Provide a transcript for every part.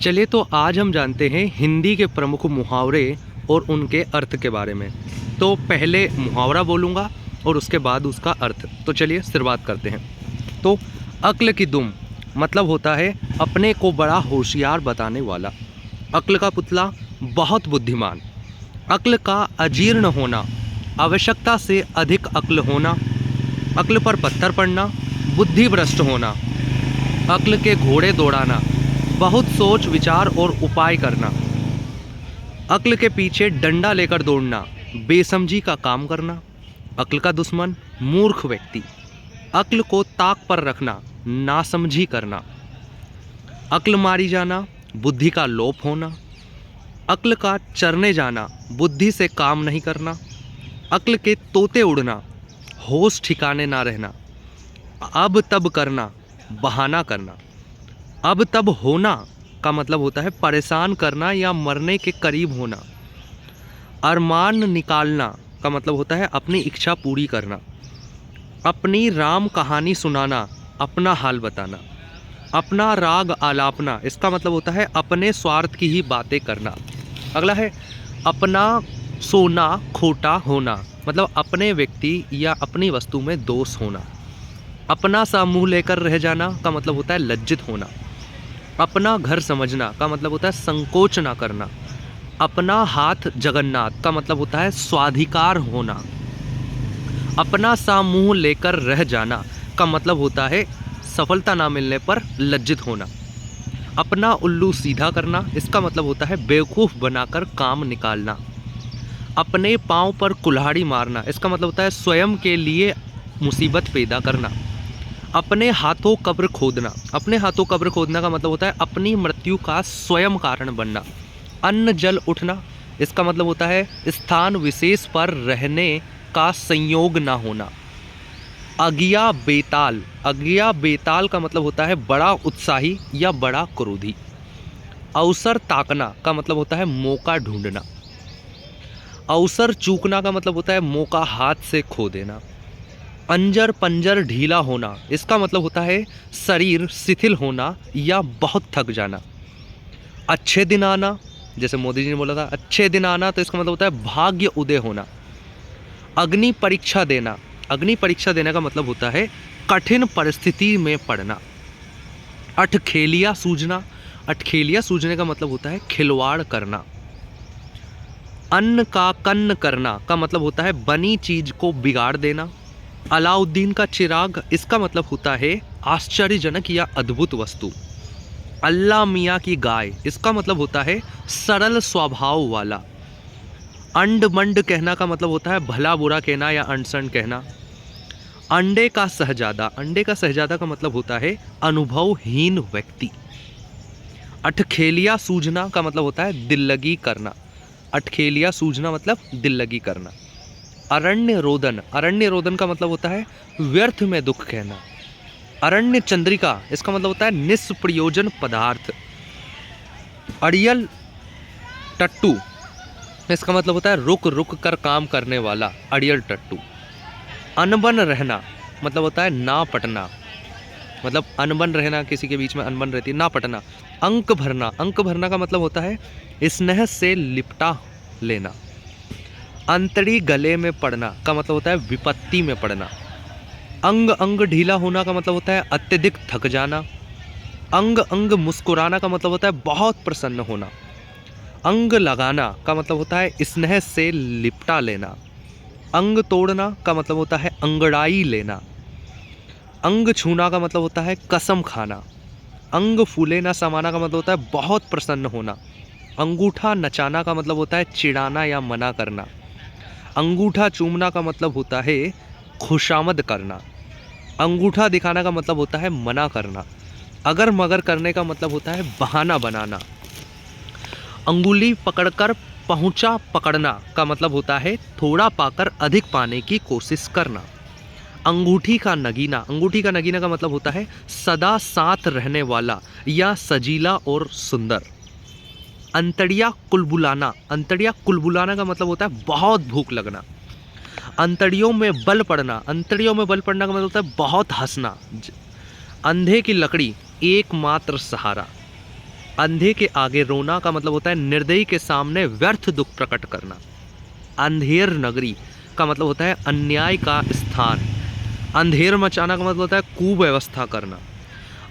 चलिए तो आज हम जानते हैं हिंदी के प्रमुख मुहावरे और उनके अर्थ के बारे में। तो पहले मुहावरा बोलूँगा और उसके बाद उसका अर्थ। तो चलिए शुरुआत करते हैं। तो अक्ल की दुम मतलब होता है अपने को बड़ा होशियार बताने वाला। अक्ल का पुतला बहुत बुद्धिमान। अक्ल का अजीर्ण होना, आवश्यकता से अधिक अक्ल होना। अक्ल पर पत्थर पड़ना, बुद्धि भ्रष्ट होना। अक्ल के घोड़े दौड़ाना, बहुत सोच विचार और उपाय करना। अक्ल के पीछे डंडा लेकर दौड़ना, बेसमझी का काम करना। अक्ल का दुश्मन मूर्ख व्यक्ति। अक्ल को ताक पर रखना, नासमझी करना। अक्ल मारी जाना, बुद्धि का लोप होना। अक्ल का चरने जाना, बुद्धि से काम नहीं करना। अक्ल के तोते उड़ना, होश ठिकाने ना रहना। अब तब करना, बहाना करना। अब तब होना का मतलब होता है परेशान करना या मरने के करीब होना। अरमान निकालना का मतलब होता है अपनी इच्छा पूरी करना। अपनी राम कहानी सुनाना, अपना हाल बताना। अपना राग आलापना, इसका मतलब होता है अपने स्वार्थ की ही बातें करना। अगला है अपना सोना खोटा होना, मतलब अपने व्यक्ति या अपनी वस्तु में दोष होना। अपना सा मुँह लेकर रह जाना का मतलब होता है लज्जित होना। अपना घर समझना का मतलब होता है संकोच ना करना। अपना हाथ जगन्नाथ का मतलब होता है स्वाधिकार होना। अपना सा मुंह लेकर रह जाना का मतलब होता है सफलता ना मिलने पर लज्जित होना। अपना उल्लू सीधा करना, इसका मतलब होता है बेवकूफ़ बनाकर काम निकालना। अपने पाँव पर कुल्हाड़ी मारना, इसका मतलब होता है स्वयं के लिए मुसीबत पैदा करना। अपने हाथों कब्र खोदना, अपने हाथों कब्र खोदना का मतलब होता है अपनी मृत्यु का स्वयं कारण बनना। अन्न जल उठना, इसका मतलब होता है स्थान विशेष पर रहने का संयोग ना होना। अगिया बेताल, अगिया बेताल का मतलब होता है बड़ा उत्साही या बड़ा क्रोधी। अवसर ताकना का मतलब होता है मौका ढूंढना। अवसर चूकना का मतलब होता है मौका हाथ से खो देना। अंजर पंजर ढीला होना, इसका मतलब होता है शरीर शिथिल होना या बहुत थक जाना। अच्छे दिन आना, जैसे मोदी जी ने बोला था अच्छे दिन आना, तो इसका मतलब होता है भाग्य उदय होना। अग्नि परीक्षा देना, अग्नि परीक्षा देने का मतलब होता है कठिन परिस्थिति में पड़ना। अठखेलिया सूझना, अठखेलिया सूझने का मतलब होता है खिलवाड़ करना। अन्न का कन्न करना का मतलब होता है बनी चीज को बिगाड़ देना। अलाउद्दीन का चिराग, इसका मतलब होता है आश्चर्यजनक या अद्भुत वस्तु। अल्लाह मियाँ की गाय, इसका मतलब होता है सरल स्वभाव वाला। अंड मंड कहना का मतलब होता है भला बुरा कहना या अनसन कहना। अंडे का शहजादा, अंडे का शहजादा का मतलब होता है अनुभवहीन व्यक्ति। अठखेलिया सूझना का मतलब होता है दिल लगी करना। अठखेलिया सूझना मतलब दिल लगी करना। अरण्य रोदन, अरण्य रोदन का मतलब होता है व्यर्थ में दुख कहना। अरण्य चंद्रिका, इसका मतलब होता है निष्प्रयोजन पदार्थ। अड़ियल टट्टू, इसका मतलब होता है रुक रुक कर काम करने वाला, अड़ियल टट्टू। अनबन रहना मतलब होता है ना पटना, मतलब अनबन रहना, किसी के बीच में अनबन रहती है, ना पटना। अंक भरना, अंक भरना का मतलब होता है स्नेह से लिपटा लेना। अंतड़ी गले में पड़ना का मतलब होता है विपत्ति में पड़ना। अंग अंग ढीला होना का मतलब होता है अत्यधिक थक जाना। अंग अंग मुस्कुराना का मतलब होता है बहुत प्रसन्न होना। अंग लगाना का मतलब होता है स्नेह से लिपटा लेना। अंग तोड़ना का मतलब होता है अंगड़ाई लेना। अंग छूना का मतलब होता है कसम खाना। अंग फूले ना समाना का मतलब होता है बहुत प्रसन्न होना। अंगूठा नचाना का मतलब होता है चिढ़ाना या मना करना। अंगूठा चूमना का मतलब होता है खुशामद करना। अंगूठा दिखाना का मतलब होता है मना करना। अगर मगर करने का मतलब होता है बहाना बनाना। अंगुली पकड़कर पहुंचा पकड़ना का मतलब होता है थोड़ा पाकर अधिक पाने की कोशिश करना। अंगूठी का नगीना, अंगूठी का नगीना का मतलब होता है सदा साथ रहने वाला या सजीला और सुंदर। अंतड़िया कुलबुलाना, अंतड़िया कुलबुलाना का मतलब होता है बहुत भूख लगना। अंतड़ियों में बल पड़ना, अंतड़ियों में बल पड़ना का मतलब होता है बहुत हंसना। अंधे की लकड़ी एकमात्र सहारा। अंधे के आगे रोना का मतलब होता है निर्दयी के सामने व्यर्थ दुख प्रकट करना। अंधेर नगरी का मतलब होता है अन्याय का स्थान। अंधेर मचाना का मतलब होता है कुव्यवस्था करना।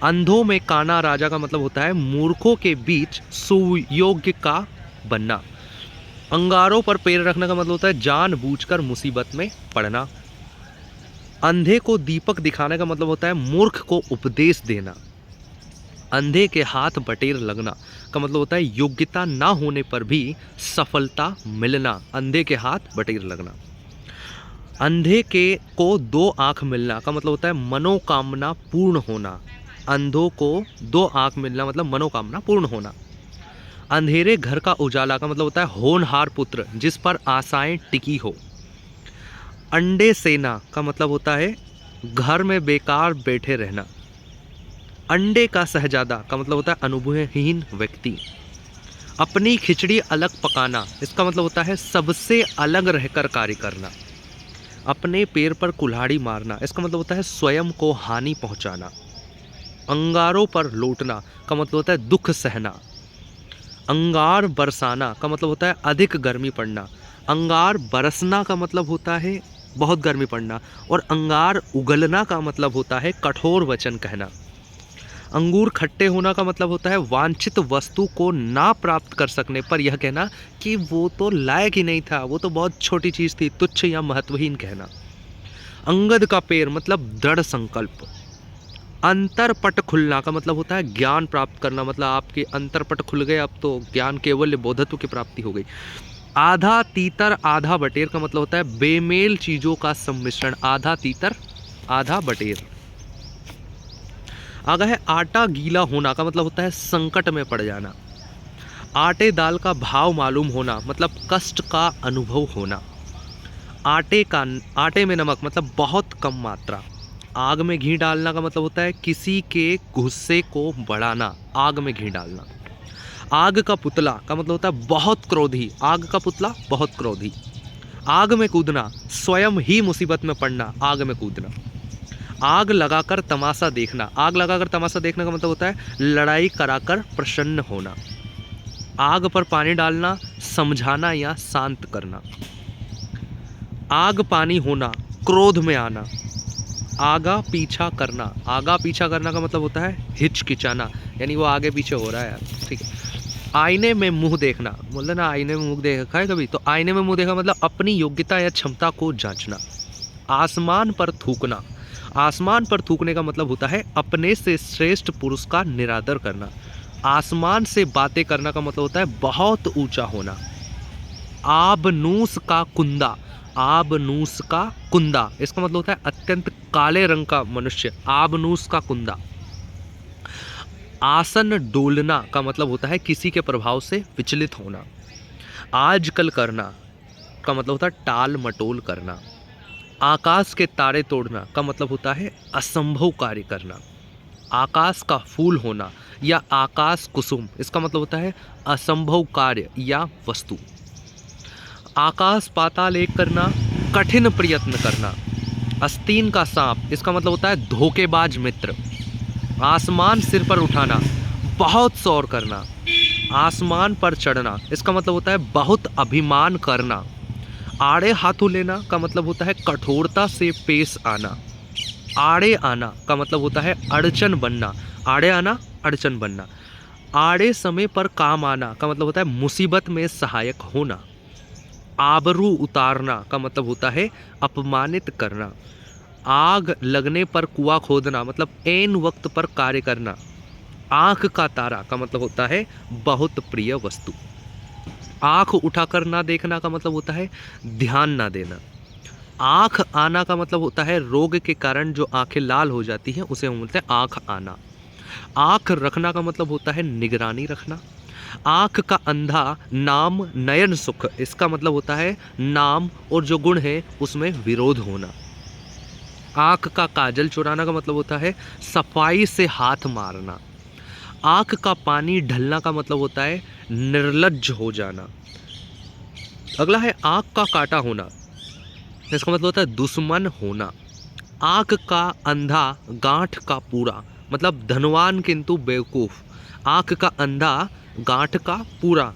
अंधों में काना राजा का मतलब होता है मूर्खों के बीच सुयोग्य का बनना। अंगारों पर पैर रखने का मतलब होता है जानबूझकर मुसीबत में पड़ना। अंधे को दीपक दिखाने का मतलब होता है मूर्ख को उपदेश देना। अंधे के हाथ बटेर लगना का मतलब होता है योग्यता ना होने पर भी सफलता मिलना। अंधे के हाथ बटेर लगना। अंधे के को दो आंख मिलना का मतलब होता है मनोकामना पूर्ण होना। अंधों को दो आंख मिलना मतलब मनोकामना पूर्ण होना। अंधेरे घर का उजाला का मतलब होता है होनहार पुत्र जिस पर आशाएं टिकी हो। अंडे सेना का मतलब होता है घर में बेकार बैठे रहना। अंडे का शहजादा का मतलब होता है अनुभवहीन व्यक्ति। अपनी खिचड़ी अलग पकाना इसका मतलब होता है सबसे अलग रहकर कार्य करना। अपने पैर पर कुल्हाड़ी मारना इसका मतलब होता है स्वयं को हानि पहुंचाना। अंगारों पर लौटना का मतलब होता है दुख सहना। अंगार बरसाना का मतलब होता है अधिक गर्मी पड़ना। अंगार बरसना का मतलब होता है बहुत गर्मी पड़ना। और अंगार उगलना का मतलब होता है कठोर वचन कहना। अंगूर खट्टे होना का मतलब होता है वांछित वस्तु को ना प्राप्त कर सकने पर यह कहना कि वो तो लायक ही नहीं था, वो तो बहुत छोटी चीज़ थी, तुच्छ या महत्वहीन कहना। अंगद का पैर मतलब दृढ़ संकल्प। अंतरपट खुलना का मतलब होता है ज्ञान प्राप्त करना, मतलब आपके अंतरपट खुल गए, अब तो ज्ञान केवल बोधत्व की प्राप्ति हो गई। आधा तीतर आधा बटेर का मतलब होता है बेमेल चीज़ों का सम्मिश्रण। आधा तीतर आधा बटेर। आगे है आटा गीला होना का मतलब होता है संकट में पड़ जाना। आटे दाल का भाव मालूम होना मतलब कष्ट का अनुभव होना। आटे में नमक मतलब बहुत कम मात्रा। आग में घी डालना का मतलब होता है किसी के गुस्से को बढ़ाना। आग में घी डालना। आग का पुतला का मतलब होता है बहुत क्रोधी। आग का पुतला बहुत क्रोधी। आग में कूदना स्वयं ही मुसीबत में पड़ना। आग में कूदना। आग लगाकर तमाशा देखना। आग लगाकर तमाशा देखने का मतलब होता है लड़ाई कराकर प्रसन्न होना। आग पर पानी डालना समझाना या शांत करना। आग पानी होना क्रोध में आना। आगा पीछा करना। आगा पीछा करना का मतलब होता है हिचकिचाना, यानी वो आगे पीछे हो रहा है यार, ठीक है। आईने में मुंह देखना, बोलते ना आईने में मुंह देखा है कभी, तो आईने में मुंह देखा मतलब अपनी योग्यता या क्षमता को जांचना। आसमान पर थूकना। आसमान पर थूकने का मतलब होता है अपने से श्रेष्ठ पुरुष का निरादर करना। आसमान से बातें करना का मतलब होता है बहुत ऊंचा होना। आबनूस का कुंदा। आबनूस का कुंदा इसका मतलब होता है अत्यंत काले रंग का मनुष्य। आबनूस का कुंदा। आसन डोलना का मतलब होता है किसी के प्रभाव से विचलित होना। आजकल करना का मतलब होता है टाल मटोल करना। आकाश के तारे तोड़ना का मतलब होता है असंभव कार्य करना। आकाश का फूल होना या आकाश कुसुम इसका मतलब होता है असंभव कार्य या वस्तु। आकाश पाताल एक करना कठिन प्रयत्न करना। आस्तीन का सांप इसका मतलब होता है धोखेबाज मित्र। आसमान सिर पर उठाना बहुत शौर करना। आसमान पर चढ़ना इसका मतलब होता है बहुत अभिमान करना। आड़े हाथों लेना का मतलब होता है कठोरता से पेश आना। आड़े आना का मतलब होता है अड़चन बनना। आड़े आना अड़चन बनना। आड़े समय पर काम आना का मतलब होता है मुसीबत में सहायक होना। आबरू उतारना का मतलब होता है अपमानित करना। आग लगने पर कुआं खोदना मतलब ऐन वक्त पर कार्य करना। आँख का तारा का मतलब होता है बहुत प्रिय वस्तु। आँख उठाकर ना देखना का मतलब होता है ध्यान ना देना। आँख आना का मतलब होता है रोग के कारण जो आंखें लाल हो जाती हैं उसे हम बोलते हैं आँख आना। आँख रखना का मतलब होता है निगरानी रखना। आँख का अंधा नाम नयन सुख इसका मतलब होता है नाम और जो गुण है उसमें विरोध होना। आँख का काजल चुराना का मतलब होता है सफाई से हाथ मारना। आँख का पानी ढलना का मतलब होता है निर्लज्ज हो जाना। अगला है आँख का काटा होना, इसका मतलब होता है दुश्मन होना। आँख का अंधा गांठ का पूरा मतलब धनवान किंतु बेवकूफ़, आँख का अंधा गांठ का पूरा।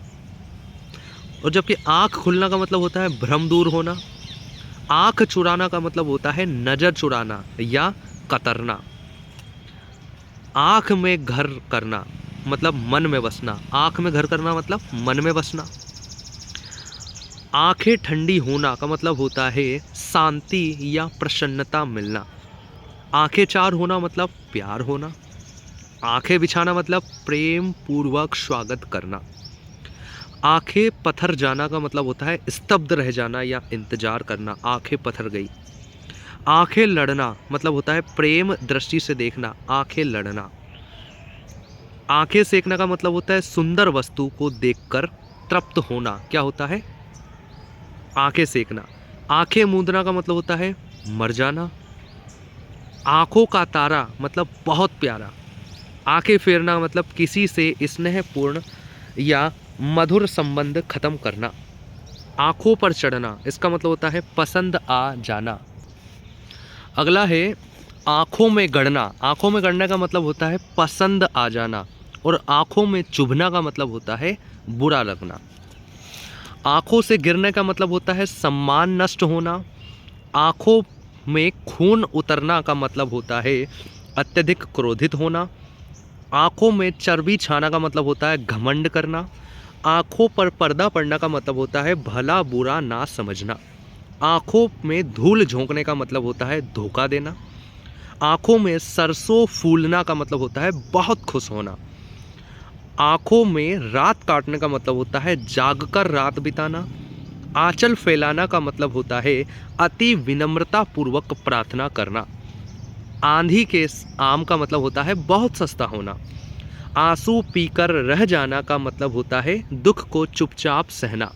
और जबकि आँख खुलना का मतलब होता है भ्रम दूर होना। आँख चुराना का मतलब होता है नज़र चुराना या कतरना। आँख में घर करना मतलब मन में बसना। आँख में घर करना मतलब मन में बसना। आंखें ठंडी होना का मतलब होता है शांति या प्रसन्नता मिलना। आंखें चार होना मतलब प्यार होना। आंखें बिछाना मतलब प्रेम पूर्वक स्वागत करना। आंखें पत्थर जाना का मतलब होता है स्तब्ध रह जाना या इंतजार करना। आंखें पत्थर गई। आंखें लड़ना मतलब होता है प्रेम दृष्टि से देखना। आंखें लड़ना। आंखें सेकना का मतलब होता है सुंदर वस्तु को देखकर तृप्त होना। क्या होता है? आंखें सेकना। आंखें मूंदना का मतलब होता है मर जाना। आंखों का तारा मतलब बहुत प्यारा। आंखें फेरना मतलब किसी से स्नेहपूर्ण या मधुर संबंध खत्म करना। आंखों पर चढ़ना, इसका मतलब होता है पसंद आ जाना। अगला है आंखों में गड़ना। आंखों में गड़ने का मतलब होता है पसंद आ जाना। और आंखों में चुभना का मतलब होता है बुरा लगना। आंखों से गिरने का मतलब होता है सम्मान नष्ट होना। आंखों में खून उतरना का मतलब होता है अत्यधिक क्रोधित होना। आंखों में चर्बी छाना का मतलब होता है घमंड करना। आंखों पर पर्दा पड़ना का मतलब होता है भला बुरा ना समझना। आंखों में धूल झोंकने का मतलब होता है धोखा देना। आंखों में सरसों फूलना का मतलब होता है बहुत खुश होना। आंखों में रात काटने का मतलब होता है जागकर रात बिताना। आंचल फैलाना का मतलब होता है अति विनम्रता पूर्वक प्रार्थना करना। आंधी के आम का मतलब होता है बहुत सस्ता होना। आंसू पीकर रह जाना का मतलब होता है दुख को चुपचाप सहना।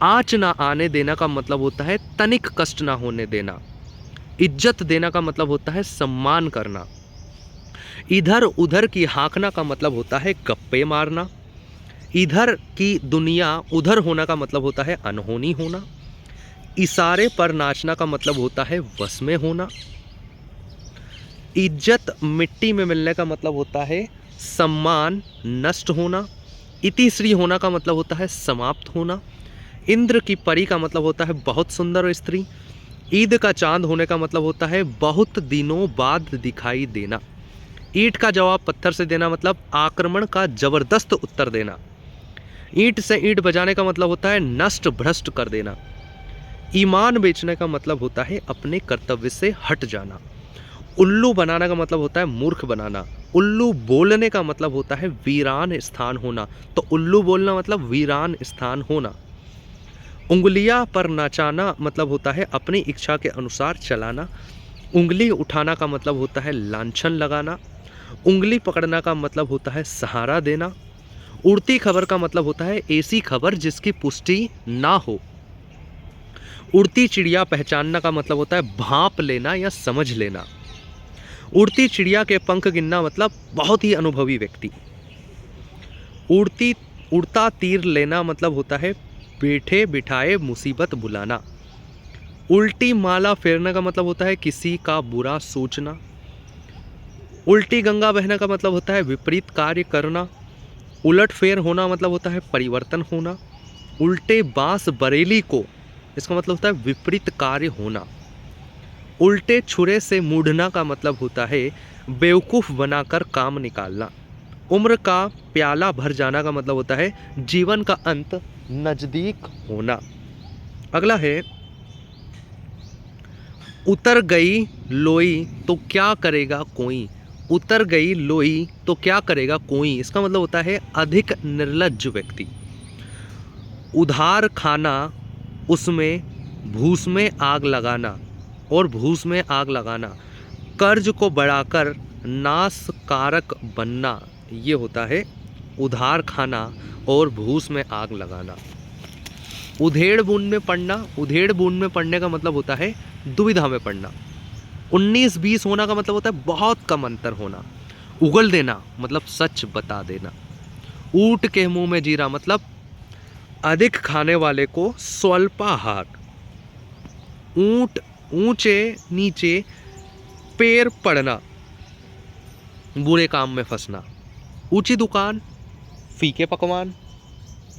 आँच ना आने देना का मतलब होता है तनिक कष्ट ना होने देना। इज्जत देना का मतलब होता है सम्मान करना। इधर उधर की हाँकना का मतलब होता है गप्पे मारना। इधर की दुनिया उधर होना का मतलब होता है अनहोनी होना। इशारे पर नाचना का मतलब होता है वश में होना। इज्जत मिट्टी में मिलने का मतलब होता है सम्मान नष्ट होना। इतिश्री होना का मतलब होता है समाप्त होना। इंद्र की परी का मतलब होता है बहुत सुंदर स्त्री। ईद का चांद होने का मतलब होता है बहुत दिनों बाद दिखाई देना। ईंट का जवाब पत्थर से देना मतलब आक्रमण का जबरदस्त उत्तर देना। ईंट से ईंट बजाने का मतलब होता है नष्ट भ्रष्ट कर देना। ईमान बेचने का मतलब होता है अपने कर्तव्य से हट जाना। उल्लू बनाना का मतलब होता है मूर्ख बनाना। उल्लू बोलने का मतलब होता है वीरान स्थान होना। तो उल्लू बोलना मतलब वीरान स्थान होना। उंगलियां पर नाचाना मतलब होता है अपनी इच्छा के अनुसार चलाना। उंगली उठाना का मतलब होता है लांछन लगाना। उंगली पकड़ना का मतलब होता है सहारा देना। उड़ती खबर का मतलब होता है ऐसी खबर जिसकी पुष्टि ना हो। उड़ती चिड़िया पहचानना का मतलब होता है भांप लेना या समझ लेना। उड़ती चिड़िया के पंख गिनना मतलब बहुत ही अनुभवी व्यक्ति। उड़ती उड़ता तीर लेना मतलब होता है बैठे बिठाए मुसीबत बुलाना। उल्टी माला फेरने का मतलब होता है किसी का बुरा सोचना। उल्टी गंगा बहने का मतलब होता है विपरीत कार्य करना। उलट फेर होना मतलब होता है परिवर्तन होना। उल्टे बांस बरेली को, इसका मतलब होता है विपरीत कार्य होना। उल्टे छुरे से मूढ़ना का मतलब होता है बेवकूफ़ बनाकर काम निकालना। उम्र का प्याला भर जाना का मतलब होता है जीवन का अंत नज़दीक होना। अगला है उतर गई लोई तो क्या करेगा कोई। उतर गई लोई तो क्या करेगा कोई, इसका मतलब होता है अधिक निर्लज्ज व्यक्ति। उधार खाना, उसमें भूस में आग लगाना और भूस में आग लगाना। कर्ज को बढ़ाकर नाशकारक बनना, ये होता है उधार खाना और भूस में आग लगाना। उधेड़ बूंद में पड़ना, उधेड़ बूंद में पड़ने का मतलब होता है दुविधा में पड़ना। 19-20 होना का मतलब होता है बहुत कम अंतर होना। उगल देना मतलब सच बता देना। ऊंट के मुंह में जीरा मतलब अधिक खाने वाले को स्वल्पाहार। ऊंट ऊंचे नीचे पैर पड़ना, बुरे काम में फंसना। ऊंची दुकान, फीके पकवान,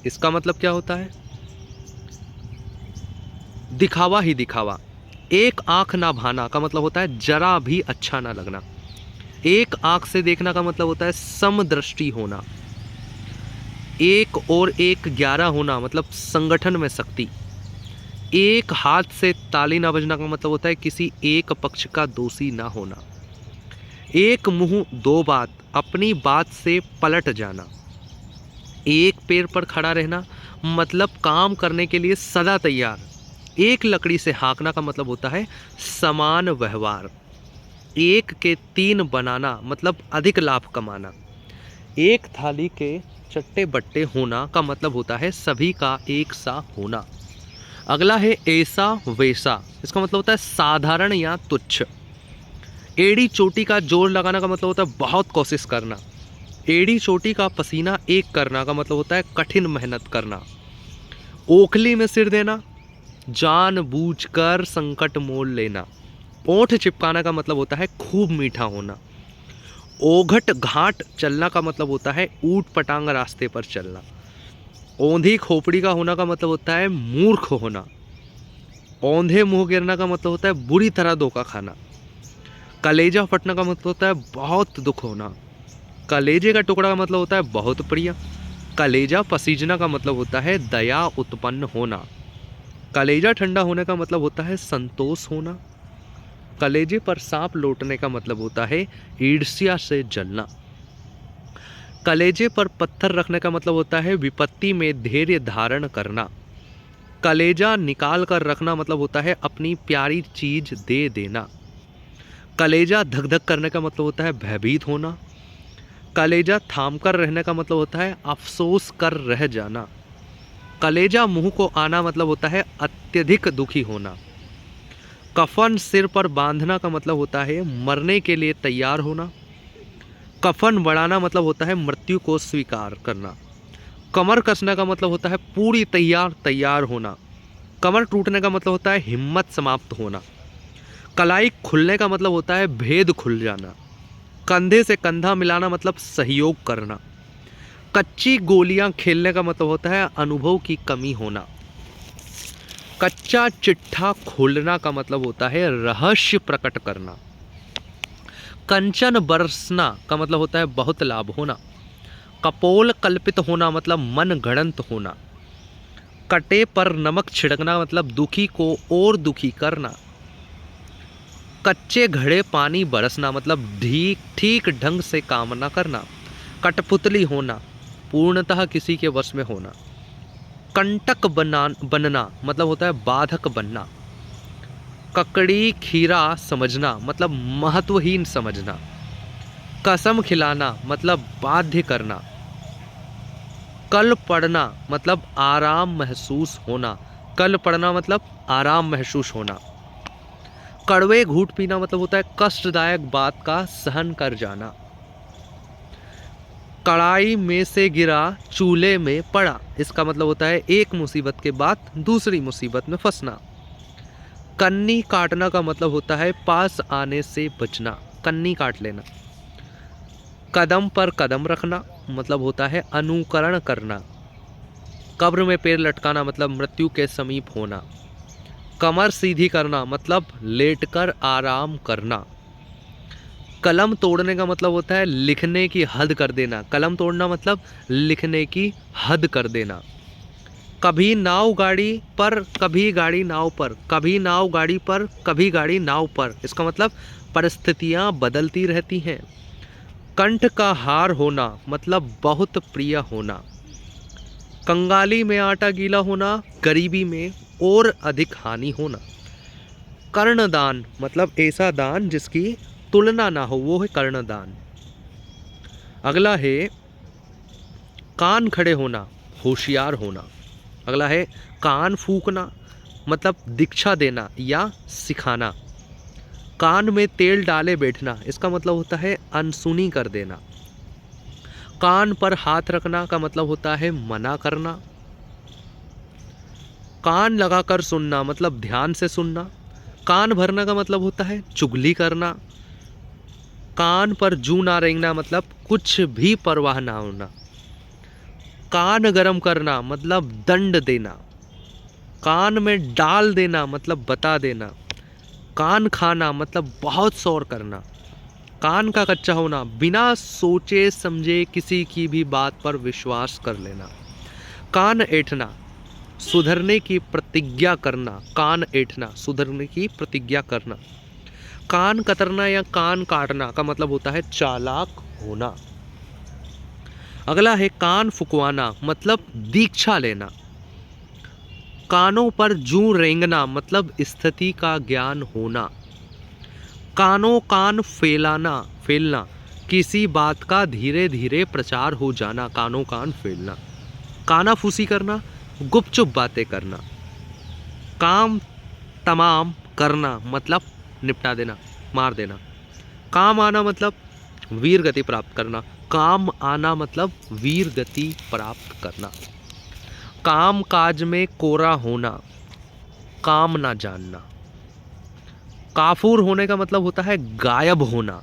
इसका मतलब क्या होता है? दिखावा ही दिखावा। एक आंख ना भाना का मतलब होता है जरा भी अच्छा ना लगना। एक आंख से देखना का मतलब होता है समदृष्टि होना। एक और एक 11 होना मतलब संगठन में शक्ति। एक हाथ से ताली ना बजना का मतलब होता है किसी एक पक्ष का दोषी ना होना। एक मुंह दो बात, अपनी बात से पलट जाना। एक पैर पर खड़ा रहना मतलब काम करने के लिए सदा तैयार। एक लकड़ी से हाँकना का मतलब होता है समान व्यवहार। एक के 3 बनाना मतलब अधिक लाभ कमाना। एक थाली के चट्टे बट्टे होना का मतलब होता है सभी का एक सा होना। अगला है ऐसा वैसा, इसका मतलब होता है साधारण या तुच्छ। एड़ी चोटी का जोर लगाना का मतलब होता है बहुत कोशिश करना। एड़ी चोटी का पसीना एक करना का मतलब होता है कठिन मेहनत करना। ओखली में सिर देना, जानबूझकर संकट मोल लेना। ओंठ चिपकाना का मतलब होता है खूब मीठा होना। ओघट घाट चलना का मतलब होता है ऊट पटांग रास्ते पर चलना। औंधी खोपड़ी का होना का मतलब होता है मूर्ख होना। औंधे मुंह गिरना का मतलब होता है बुरी तरह धोखा खाना। कलेजा फटना का मतलब होता है बहुत दुख होना। कलेजे का टुकड़ा का मतलब होता है बहुत प्रिय। कलेजा पसीजना का मतलब होता है दया उत्पन्न होना। कलेजा ठंडा होने का मतलब होता है संतोष होना। कलेजे पर सांप लौटने का मतलब होता है ईर्ष्या से जलना। कलेजे पर पत्थर रखने का मतलब होता है विपत्ति में धैर्य धारण करना। कलेजा निकाल कर रखना मतलब होता है अपनी प्यारी चीज दे देना। कलेजा धक धक करने का मतलब होता है भयभीत होना। कलेजा थाम कर रहने का मतलब होता है अफसोस कर रह जाना। कलेजा मुंह को आना मतलब होता है अत्यधिक दुखी होना। कफन सिर पर बांधना का मतलब होता है मरने के लिए तैयार होना। कफन बढ़ाना मतलब होता है मृत्यु को स्वीकार करना। कमर कसने का मतलब होता है पूरी तैयार होना। कमर टूटने का मतलब होता है हिम्मत समाप्त होना। कलाई खुलने का मतलब होता है भेद खुल जाना। कंधे से कंधा मिलाना मतलब सहयोग करना। कच्ची गोलियां खेलने का मतलब होता है अनुभव की कमी होना। कच्चा चिट्ठा खोलना का मतलब होता है रहस्य प्रकट करना। कंचन बरसना का मतलब होता है बहुत लाभ होना। कपोल कल्पित होना मतलब मन गणंत होना। कटे पर नमक छिड़कना मतलब दुखी को और दुखी करना। कच्चे घड़े पानी बरसना मतलब ठीक ठीक ढंग से काम न करना। कठपुतली होना पूर्णतः किसी के वश में होना। कंटक बनना मतलब होता है बाधक बनना। ककड़ी खीरा समझना मतलब महत्वहीन समझना। कसम खिलाना मतलब बाध्य करना। कल पड़ना मतलब आराम महसूस होना। कल पड़ना मतलब आराम महसूस होना। कड़वे घूंट पीना मतलब होता है कष्टदायक बात का सहन कर जाना। कढ़ाई में से गिरा चूल्हे में पड़ा, इसका मतलब होता है एक मुसीबत के बाद दूसरी मुसीबत में फंसना। कन्नी काटना का मतलब होता है पास आने से बचना, कन्नी काट लेना। कदम पर कदम रखना मतलब होता है अनुकरण करना। कब्र में पैर लटकाना मतलब मृत्यु के समीप होना। कमर सीधी करना मतलब लेटकर आराम करना। कलम तोड़ने का मतलब होता है लिखने की हद कर देना। कलम तोड़ना मतलब लिखने की हद कर देना। कभी नाव गाड़ी पर कभी गाड़ी नाव पर, कभी नाव गाड़ी पर कभी गाड़ी नाव पर, इसका मतलब परिस्थितियां बदलती रहती हैं। कंठ का हार होना मतलब बहुत प्रिय होना। कंगाली में आटा गीला होना, गरीबी में और अधिक हानि होना। कर्णदान मतलब ऐसा दान जिसकी तुलना ना हो, वो है कर्णदान। अगला है कान खड़े होना, होशियार होना। अगला है कान फूकना मतलब दीक्षा देना या सिखाना। कान में तेल डाले बैठना, इसका मतलब होता है अनसुनी कर देना। कान पर हाथ रखना का मतलब होता है मना करना। कान लगाकर सुनना मतलब ध्यान से सुनना। कान भरना का मतलब होता है चुगली करना। कान पर जू ना रेंगना मतलब कुछ भी परवाह ना होना। कान गरम करना मतलब दंड देना। कान में डाल देना मतलब बता देना। कान खाना मतलब बहुत शोर करना। कान का कच्चा होना बिना सोचे समझे किसी की भी बात पर विश्वास कर लेना। कान ऐंठना सुधरने की प्रतिज्ञा करना। कान ऐंठना सुधरने की प्रतिज्ञा करना। कान कतरना या कान काटना का मतलब होता है चालाक होना। अगला है कान फुकवाना मतलब दीक्षा लेना। कानों पर जूं रेंगना मतलब स्थिति का ज्ञान होना। कानों कान फैलना किसी बात का धीरे धीरे प्रचार हो जाना। कानों कान फैलना। कानाफूसी करना गुपचुप बातें करना। काम तमाम करना मतलब निपटा देना, मार देना। काम आना मतलब वीर गति प्राप्त करना। काम आना मतलब वीर गति प्राप्त करना। काम काज में कोरा होना, काम ना जानना। काफूर होने का मतलब होता है गायब होना।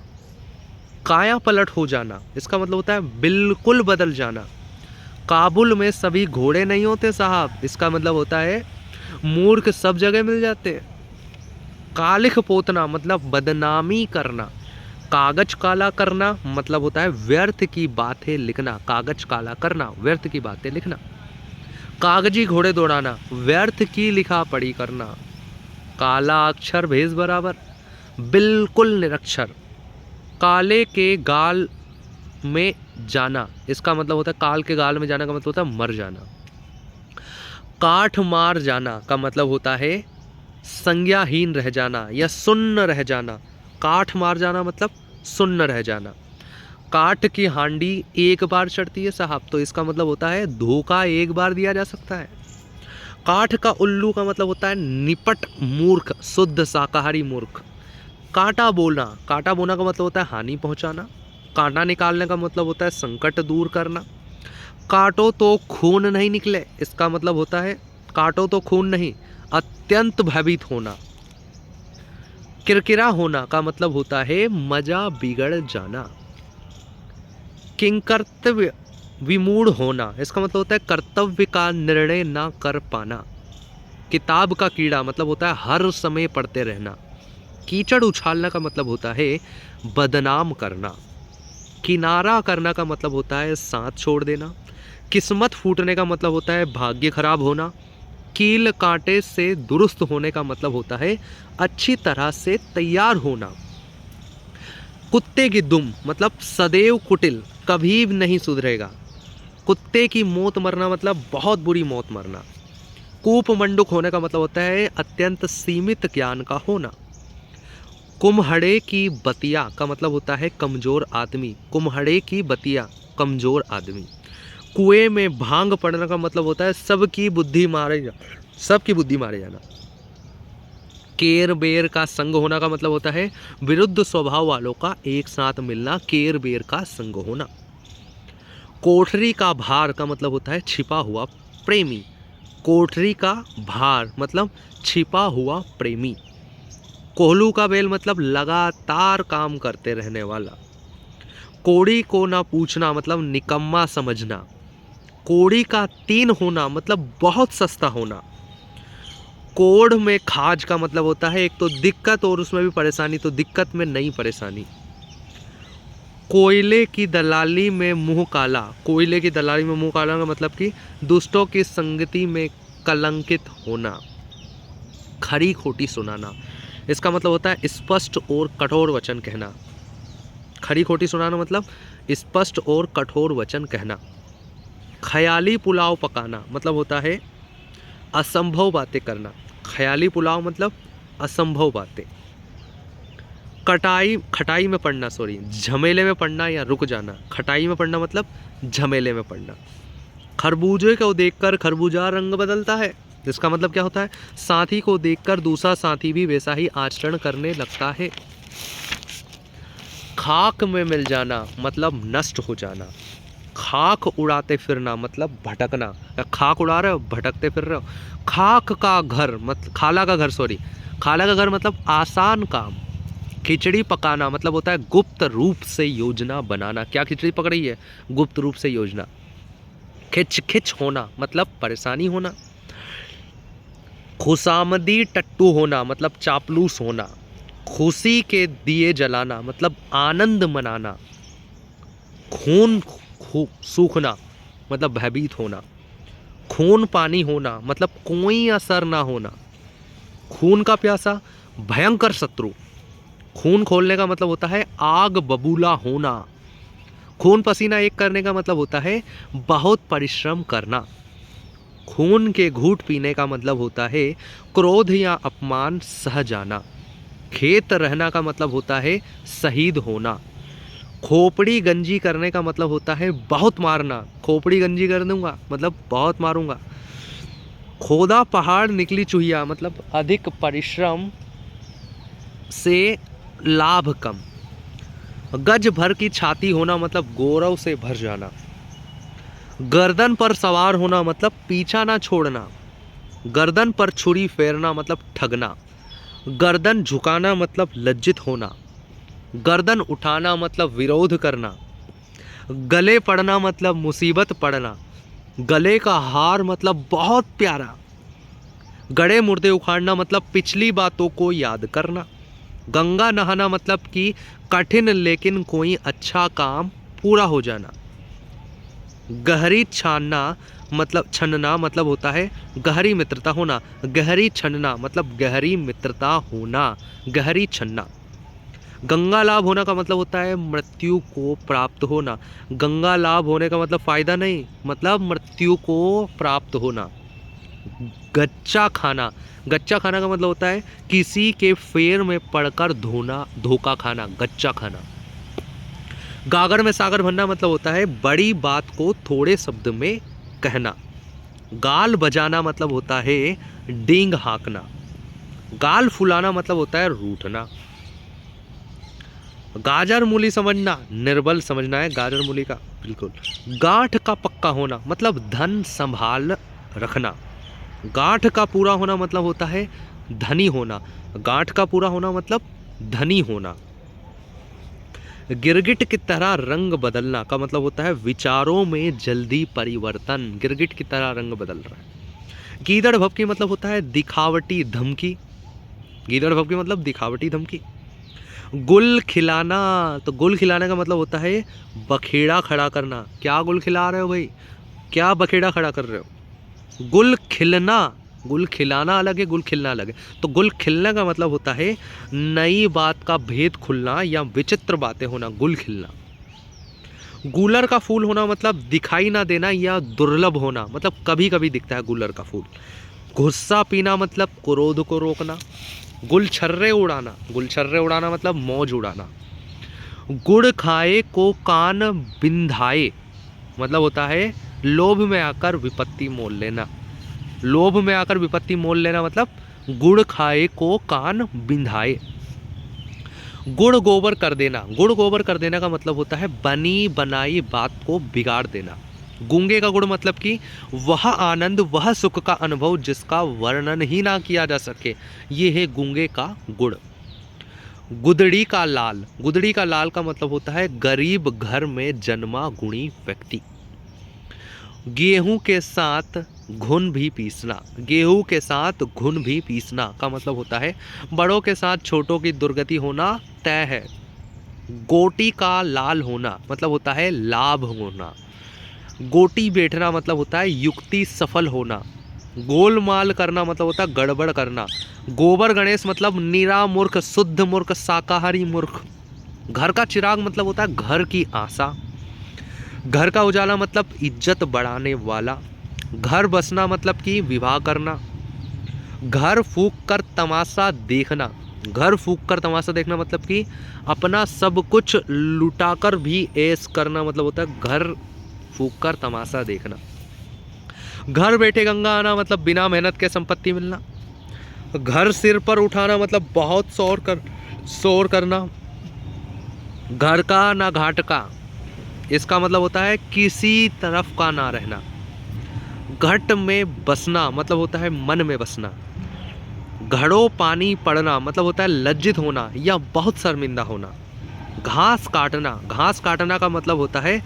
काया पलट हो जाना इसका मतलब होता है बिल्कुल बदल जाना। काबुल में सभी घोड़े नहीं होते साहब, इसका मतलब होता है मूर्ख सब जगह मिल जाते हैं। कालिख पोतना मतलब बदनामी करना। कागज काला करना मतलब होता है व्यर्थ की बातें लिखना। कागज काला करना व्यर्थ की बातें लिखना। कागजी घोड़े दौड़ाना व्यर्थ की लिखा पढ़ी करना। काला अक्षर भेज बराबर बिल्कुल निरक्षर। काले के गाल में जाना इसका मतलब होता है काल के गाल में जाना का मतलब होता है मर जाना। काठ मार जाना का मतलब होता है संज्ञाहीन रह जाना या सुन्न रह जाना। काठ मार जाना मतलब सुन्न रह जाना। काठ की हांडी एक बार चढ़ती है साहब, तो इसका मतलब होता है धोखा एक बार दिया जा सकता है। काठ का उल्लू का मतलब होता है निपट मूर्ख, शुद्ध शाकाहारी मूर्ख। कांटा बोलना का मतलब होता है हानि पहुंचाना। कांटा निकालने का मतलब होता है संकट दूर करना। काटो तो खून नहीं निकले इसका मतलब होता है काटो तो खून नहीं, अत्यंत भयभीत होना। किरकिरा होना का मतलब होता है मजा बिगड़ जाना। किंकर्तव्य विमूढ़ होना इसका मतलब होता है कर्तव्य का निर्णय ना कर पाना। किताब का कीड़ा मतलब होता है हर समय पढ़ते रहना। कीचड़ उछालना का मतलब होता है बदनाम करना। किनारा करना का मतलब होता है साथ छोड़ देना। किस्मत फूटने का मतलब होता है भाग्य खराब होना। कील कांटे से दुरुस्त होने का मतलब होता है अच्छी तरह से तैयार होना। कुत्ते की दुम मतलब सदैव कुटिल, कभी नहीं सुधरेगा। कुत्ते की मौत मरना मतलब बहुत बुरी मौत मरना। कूप मंडुक होने का मतलब होता है अत्यंत सीमित ज्ञान का होना। कुम्हड़े की बतिया का मतलब होता है कमजोर आदमी। कुम्हड़े की बतिया कमजोर आदमी। कुएं में भांग पड़ने का मतलब होता है सबकी बुद्धि मारे जाना। केर बेर का संग होना का मतलब होता है विरुद्ध स्वभाव वालों का एक साथ मिलना। केर बेर का संग होना। कोठरी का भार का मतलब होता है छिपा हुआ प्रेमी। कोठरी का भार मतलब छिपा हुआ प्रेमी। कोहलू का बेल मतलब लगातार काम करते रहने वाला। कोड़ी को ना पूछना मतलब निकम्मा समझना। कोड़ी का 3 होना मतलब बहुत सस्ता होना। कोढ़ में खाज का मतलब होता है एक तो दिक्कत और उसमें भी परेशानी, तो दिक्कत में नई परेशानी। कोयले की दलाली में मुंह काला। कोयले की दलाली में मुंह काला का मतलब कि दुष्टों की संगति में कलंकित होना। खरी खोटी सुनाना इसका मतलब होता है स्पष्ट और कठोर वचन कहना। खरी खोटी सुनाना मतलब स्पष्ट और कठोर वचन कहना। ख्याली पुलाव पकाना मतलब होता है असंभव बातें करना। ख्याली पुलाव मतलब असंभव बातें। खटाई में पड़ना, झमेले में पड़ना या रुक जाना। खटाई में पड़ना मतलब झमेले में पड़ना। खरबूजे को देखकर खरबूजा रंग बदलता है, इसका मतलब क्या होता है साथी को देखकर दूसरा साथी भी वैसा ही आचरण करने लगता है। खाक में मिल जाना मतलब नष्ट हो जाना। खाक उड़ाते फिरना मतलब भटकना। या खाक उड़ा रहे हो, भटकते फिर रहे हो। खाक का घर मतलब खाला का घर मतलब आसान काम। खिचड़ी पकाना मतलब होता है गुप्त रूप से योजना बनाना। क्या खिचड़ी पक रही है? गुप्त रूप से योजना। खिच खिच होना मतलब परेशानी होना। खुशामदी टट्टू होना मतलब चापलूस होना। खुशी के दिए जलाना मतलब आनंद मनाना। खून सूखना मतलब भयभीत होना। खून पानी होना मतलब कोई असर ना होना। खून का प्यासा भयंकर शत्रु। खून खोलने का मतलब होता है आग बबूला होना। खून पसीना एक करने का मतलब होता है बहुत परिश्रम करना। खून के घूंट पीने का मतलब होता है क्रोध या अपमान सह जाना। खेत रहना का मतलब होता है शहीद होना। खोपड़ी गंजी करने का मतलब होता है बहुत मारना। खोपड़ी गंजी कर दूंगा मतलब बहुत मारूंगा। खोदा पहाड़ निकली चुहिया मतलब अधिक परिश्रम से लाभ कम। गज भर की छाती होना मतलब गौरव से भर जाना। गर्दन पर सवार होना मतलब पीछा ना छोड़ना। गर्दन पर छुरी फेरना मतलब ठगना। गर्दन झुकाना मतलब लज्जित होना। गर्दन उठाना मतलब विरोध करना। गले पड़ना मतलब मुसीबत पड़ना। गले का हार मतलब बहुत प्यारा। गड़े मुर्दे उखाड़ना मतलब पिछली बातों को याद करना। गंगा नहाना मतलब कि कठिन लेकिन कोई अच्छा काम पूरा हो जाना। गहरी छनना मतलब होता है गहरी मित्रता होना। गहरी छनना मतलब गहरी मित्रता होना। गहरी छन्ना। गंगा लाभ होना का मतलब होता है मृत्यु को प्राप्त होना। गंगा लाभ होने का मतलब फायदा नहीं, मतलब मृत्यु को प्राप्त होना। गच्चा खाना। गच्चा खाना का मतलब होता है किसी के फेर में पड़कर धोखा खाना। गच्चा खाना। गागर में सागर भरना मतलब होता है बड़ी बात को थोड़े शब्द में कहना। गाल बजाना मतलब होता है डींग हाँकना। गाल फुलाना मतलब होता है रूठना। गाजर मूली समझना, निर्बल समझना है गाजर मूली का, बिल्कुल। गांठ का पक्का होना मतलब धन संभाल रखना। गांठ का पूरा होना मतलब होता है धनी होना। गांठ का पूरा होना मतलब धनी होना। गिरगिट की तरह रंग बदलना का मतलब होता है विचारों में जल्दी परिवर्तन। गिरगिट की तरह रंग बदल रहा है। गीदड़ भभकी मतलब होता है दिखावटी धमकी। गीदड़ भभकी मतलब दिखावटी धमकी। गुल खिलाना, तो गुल खिलाने का मतलब होता है बखेड़ा खड़ा करना। क्या गुल खिला रहे हो भाई, क्या बखेड़ा खड़ा कर रहे हो। गुल खिलना, गुल खिलाना अलग है, गुल खिलना अलग है। तो गुल खिलने का मतलब होता है नई बात का भेद खुलना या विचित्र बातें होना। गुल खिलना। गूलर का फूल होना मतलब दिखाई ना देना या दुर्लभ होना, मतलब कभी कभी दिखता है गूलर का फूल। गुस्सा पीना मतलब क्रोध को रोकना। गुलछर्रे उड़ाना, गुलछर्रे उड़ाना मतलब मौज उड़ाना। गुड़ खाए को कान बिंधाए मतलब होता है लोभ में आकर विपत्ति मोल लेना। लोभ में आकर विपत्ति मोल लेना मतलब गुड़ खाए को कान बिंधाए। गुड़ गोबर कर देना, गुड़ गोबर कर देना का मतलब होता है बनी बनाई बात को बिगाड़ देना। गूंगे का गुड़ मतलब कि वह आनंद, वह सुख का अनुभव जिसका वर्णन ही ना किया जा सके, ये है गूंगे का गुड़। गुदड़ी का लाल, गुदड़ी का लाल का मतलब होता है गरीब घर में जन्मा गुणी व्यक्ति। गेहूं के साथ घुन भी पीसना, गेहूं के साथ घुन भी पीसना का मतलब होता है बड़ों के साथ छोटों की दुर्गति होना तय है। गोटी का लाल होना मतलब होता है लाभ होना। गोटी बैठना मतलब होता है युक्ति सफल होना। गोलमाल करना मतलब होता है गड़बड़ करना। गोबर गणेश मतलब निरा मूर्ख, शुद्ध मूर्ख, शाकाहारी मूर्ख। घर का चिराग मतलब होता है घर की आशा। घर का उजाला मतलब इज्जत बढ़ाने वाला। घर बसना मतलब कि विवाह करना। घर फूंक कर तमाशा देखना, घर फूंक कर तमाशा देखना मतलब कि अपना सब कुछ लुटाकर भी ऐश करना, मतलब होता है घर फूंक कर तमाशा देखना। घर बैठे गंगा आना मतलब बिना मेहनत के संपत्ति मिलना। घर सिर पर उठाना मतलब बहुत शोर करना। घर का ना घाट का, इसका मतलब होता है किसी तरफ का ना रहना। घट में बसना मतलब होता है मन में बसना। घड़ों पानी पड़ना मतलब होता है लज्जित होना या बहुत शर्मिंदा होना। घास काटना, घास काटना का मतलब होता है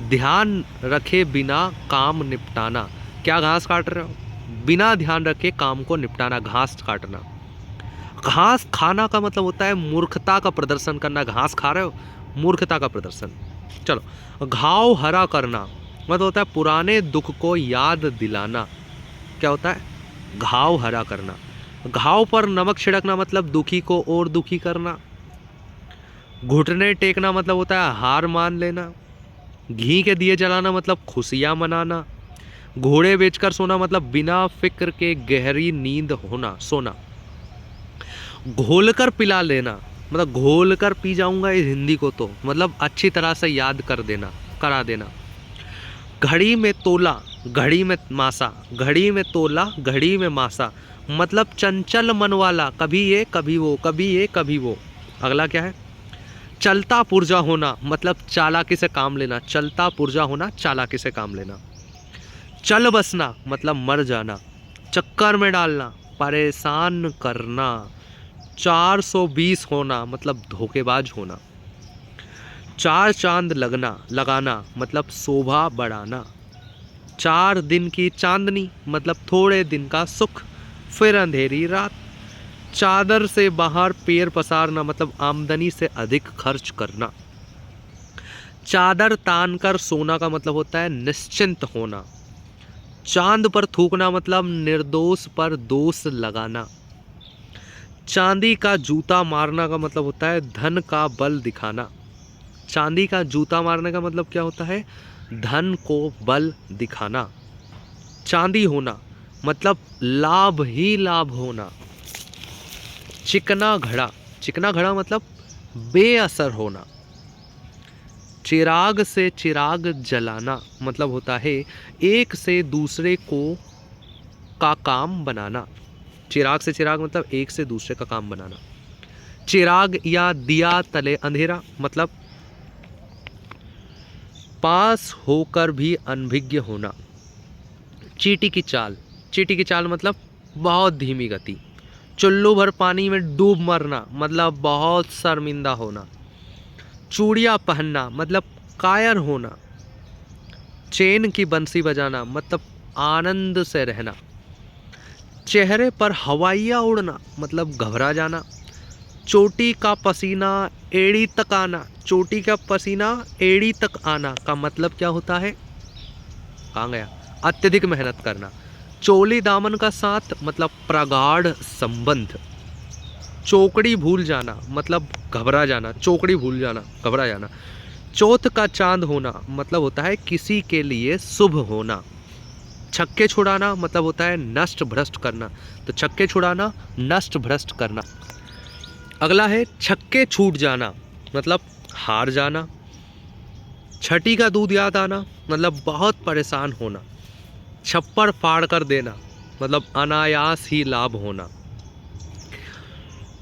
ध्यान रखे बिना काम निपटाना। क्या घास काट रहे हो? बिना ध्यान रखे काम को निपटाना, घास काटना। घास खाना का मतलब होता है मूर्खता का प्रदर्शन करना। घास खा रहे हो, मूर्खता का प्रदर्शन। चलो, घाव हरा करना मतलब होता है पुराने दुख को याद दिलाना। क्या होता है? घाव हरा करना। घाव पर नमक छिड़कना मतलब दुखी को और दुखी करना। घुटने टेकना मतलब होता है हार मान लेना। घी के दिए जलाना मतलब खुशियां मनाना। घोड़े बेचकर सोना मतलब बिना फिक्र के गहरी नींद होना, सोना। घोलकर पिला लेना मतलब घोल कर पी जाऊंगा इस हिंदी को तो मतलब अच्छी तरह से याद कर देना, करा देना। घड़ी में तोला, घड़ी में मासा। घड़ी में तोला, घड़ी में मासा मतलब चंचल मन वाला, कभी ये कभी वो, कभी ये कभी वो। अगला क्या है? चलता पुर्जा होना मतलब चालाकी से काम लेना। चलता पुर्जा होना, चालाकी से काम लेना। चल बसना मतलब मर जाना। चक्कर में डालना, परेशान करना। 420 होना मतलब धोखेबाज होना। चार चांद लगना, लगाना मतलब शोभा बढ़ाना। 4 दिन की चांदनी मतलब थोड़े दिन का सुख, फिर अंधेरी रात। चादर से बाहर पैर पसारना मतलब आमदनी से अधिक खर्च करना। चादर तान कर सोना का मतलब होता है निश्चिंत होना। चांद पर थूकना मतलब निर्दोष पर दोष लगाना। चांदी का जूता मारना का मतलब होता है धन का बल दिखाना। चांदी का जूता मारने का मतलब क्या होता है? धन को बल दिखाना। चांदी होना मतलब लाभ ही लाभ होना। चिकना घड़ा, चिकना घड़ा मतलब बेअसर होना। चिराग से चिराग जलाना मतलब होता है एक से दूसरे को का काम बनाना। चिराग से चिराग मतलब एक से दूसरे का काम बनाना। चिराग या दिया तले अंधेरा मतलब पास होकर भी अनभिज्ञ होना। चींटी की चाल, चींटी की चाल मतलब बहुत धीमी गति। चुल्लू भर पानी में डूब मरना मतलब बहुत शर्मिंदा होना। चूड़ियाँ पहनना मतलब कायर होना। चैन की बंसी बजाना मतलब आनंद से रहना। चेहरे पर हवाइयाँ उड़ना मतलब घबरा जाना। चोटी का पसीना एड़ी तक आना, चोटी का पसीना एड़ी तक आना का मतलब क्या होता है? कहाँ गया? अत्यधिक मेहनत करना। चोली दामन का साथ मतलब प्रगाढ़ संबंध। चौकड़ी भूल जाना मतलब घबरा जाना, चौकड़ी भूल जाना, घबरा जाना। चौथ का चांद होना मतलब होता है किसी के लिए शुभ होना। छक्के छुड़ाना मतलब होता है नष्ट भ्रष्ट करना। तो छक्के छुड़ाना, नष्ट भ्रष्ट करना। अगला है छक्के छूट जाना मतलब हार जाना। छठी का दूध याद आना मतलब बहुत परेशान होना। छप्पड़ फाड़ कर देना मतलब अनायास ही लाभ होना।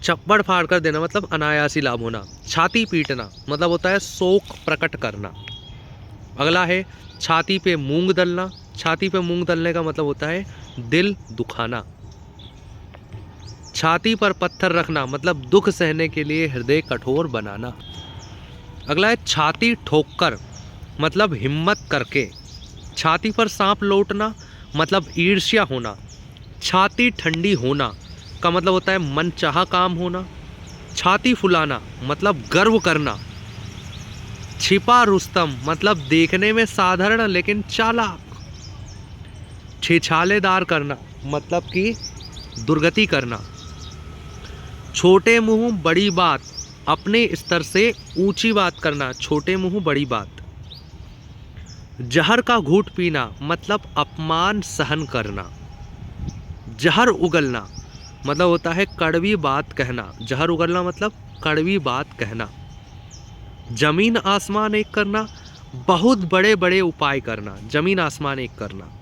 छप्पड़ फाड़ कर देना मतलब अनायास ही लाभ होना। छाती पीटना मतलब होता है शोक प्रकट करना। अगला है छाती पे मूंग दलना। छाती पे मूंग दलने का मतलब होता है दिल दुखाना। छाती पर पत्थर रखना मतलब दुख सहने के लिए हृदय कठोर बनाना। अगला है छाती ठोककर मतलब हिम्मत करके। छाती पर सांप लौटना मतलब ईर्ष्या होना। छाती ठंडी होना का मतलब होता है मनचाहा काम होना। छाती फुलाना मतलब गर्व करना। छिपा रुस्तम मतलब देखने में साधारण लेकिन चालाक। छिछालेदार करना मतलब कि दुर्गति करना। छोटे मुंह बड़ी बात, अपने स्तर से ऊंची बात करना। छोटे मुंह बड़ी बात। जहर का घूंट पीना मतलब अपमान सहन करना। जहर उगलना मतलब होता है कड़वी बात कहना। जहर उगलना मतलब कड़वी बात कहना। जमीन आसमान एक करना, बहुत बड़े बड़े उपाय करना। जमीन आसमान एक करना।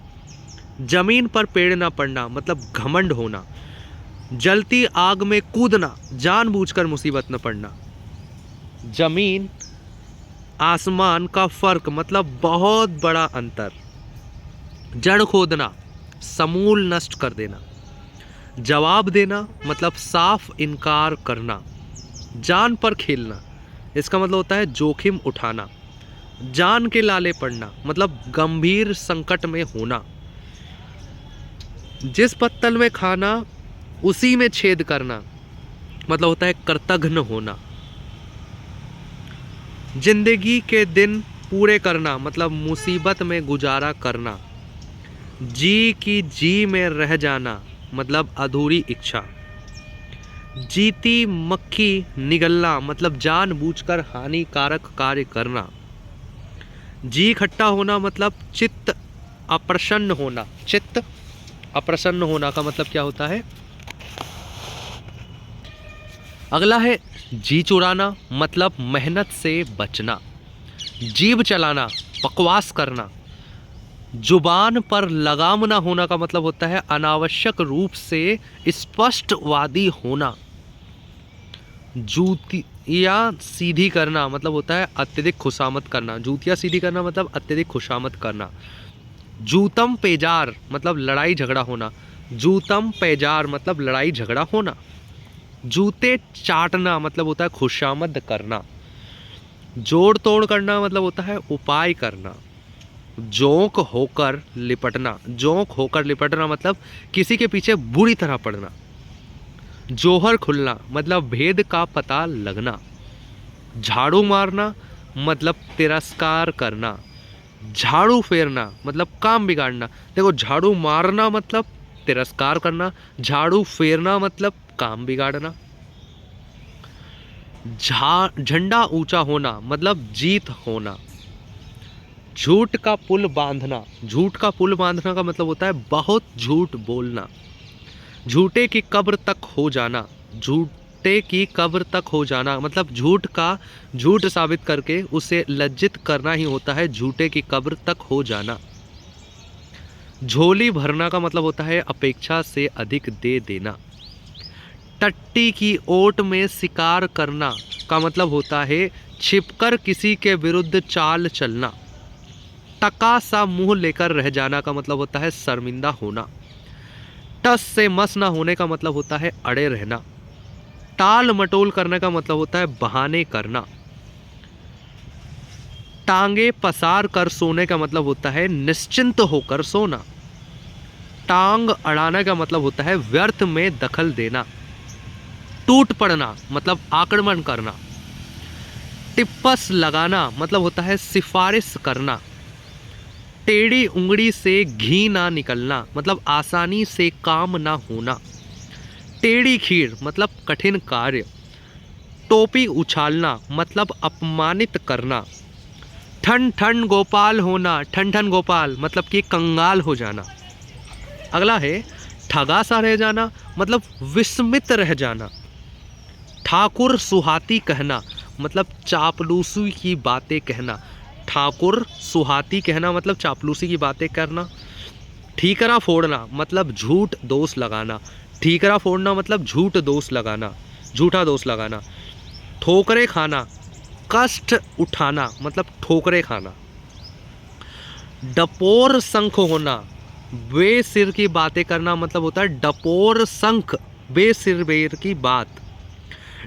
जमीन पर पेड़ ना पड़ना मतलब घमंड होना। जलती आग में कूदना, जानबूझकर मुसीबत न पड़ना। जमीन आसमान का फर्क मतलब बहुत बड़ा अंतर। जड़ खोदना, समूल नष्ट कर देना। जवाब देना मतलब साफ इनकार करना। जान पर खेलना, इसका मतलब होता है जोखिम उठाना। जान के लाले पड़ना मतलब गंभीर संकट में होना। जिस पत्तल में खाना उसी में छेद करना मतलब होता है कृतघ्न होना। जिंदगी के दिन पूरे करना मतलब मुसीबत में गुजारा करना। जी की जी में रह जाना मतलब अधूरी इच्छा। जीती मक्खी निगलना मतलब जानबूझकर हानिकारक कार्य करना। जी खट्टा होना मतलब चित्त अप्रसन्न होना। चित्त अप्रसन्न होना का मतलब क्या होता है? अगला है जी चुराना मतलब मेहनत से बचना। जीभ चलाना बकवास करना। जुबान पर लगाम ना होना का मतलब होता है अनावश्यक रूप से स्पष्टवादी होना। जूतियाँ सीधी करना मतलब होता है अत्यधिक खुशामद करना। जूतियाँ सीधी करना मतलब अत्यधिक खुशामद करना। जूतम पेजार मतलब लड़ाई झगड़ा होना। जूतम पेजार मतलब लड़ाई झगड़ा होना। जूते चाटना मतलब होता है खुशामद करना। जोड़ तोड़ करना मतलब होता है उपाय करना। जोंक होकर लिपटना। जोंक होकर लिपटना मतलब किसी के पीछे बुरी तरह पड़ना। जोहर खुलना मतलब भेद का पता लगना। झाड़ू मारना मतलब तिरस्कार करना। झाड़ू फेरना मतलब काम बिगाड़ना। देखो, झाड़ू मारना मतलब तिरस्कार करना, झाड़ू फेरना मतलब काम बिगाड़ना। झंडा ऊंचा होना मतलब जीत होना। झूठ का पुल बांधना। झूठ का पुल बांधना का मतलब होता है बहुत झूठ बोलना। झूठे की कब्र तक हो जाना। झूठे की कब्र तक हो जाना मतलब झूठ का झूठ साबित करके उसे लज्जित करना ही होता है झूठे की कब्र तक हो जाना। झोली भरना का मतलब होता है अपेक्षा से अधिक दे देना। टट्टी की ओट में शिकार करना का मतलब होता है छिपकर किसी के विरुद्ध चाल चलना। टका सा मुंह लेकर रह जाना का मतलब होता है शर्मिंदा होना। टस से मस ना होने का मतलब होता है अड़े रहना। टाल मटोल करने का मतलब होता है बहाने करना। टांगे पसार कर सोने का मतलब होता है निश्चिंत होकर सोना। टांग अड़ाने का मतलब होता है व्यर्थ में दखल देना। टूट पड़ना मतलब आक्रमण करना। टिप्पस लगाना मतलब होता है सिफारिश करना। टेढ़ी उंगली से घी ना निकलना मतलब आसानी से काम ना होना। टेढ़ी खीर मतलब कठिन कार्य। टोपी उछालना मतलब अपमानित करना। ठन ठन गोपाल होना। ठन ठन गोपाल मतलब कि कंगाल हो जाना। अगला है ठगा सा रह जाना मतलब विस्मित रह जाना। ठाकुर सुहाती कहना मतलब चापलूसी की बातें कहना। ठाकुर सुहाती कहना मतलब चापलूसी की बातें करना। ठीकरा फोड़ना मतलब झूठ दोष लगाना। ठीकरा फोड़ना मतलब झूठ दोष लगाना, झूठा दोष लगाना। ठोकरे खाना कष्ट उठाना मतलब ठोकरे खाना। डपोर शंख होना बेसिर की बातें करना मतलब होता है डपोर शंख बेसिर बेर की बात।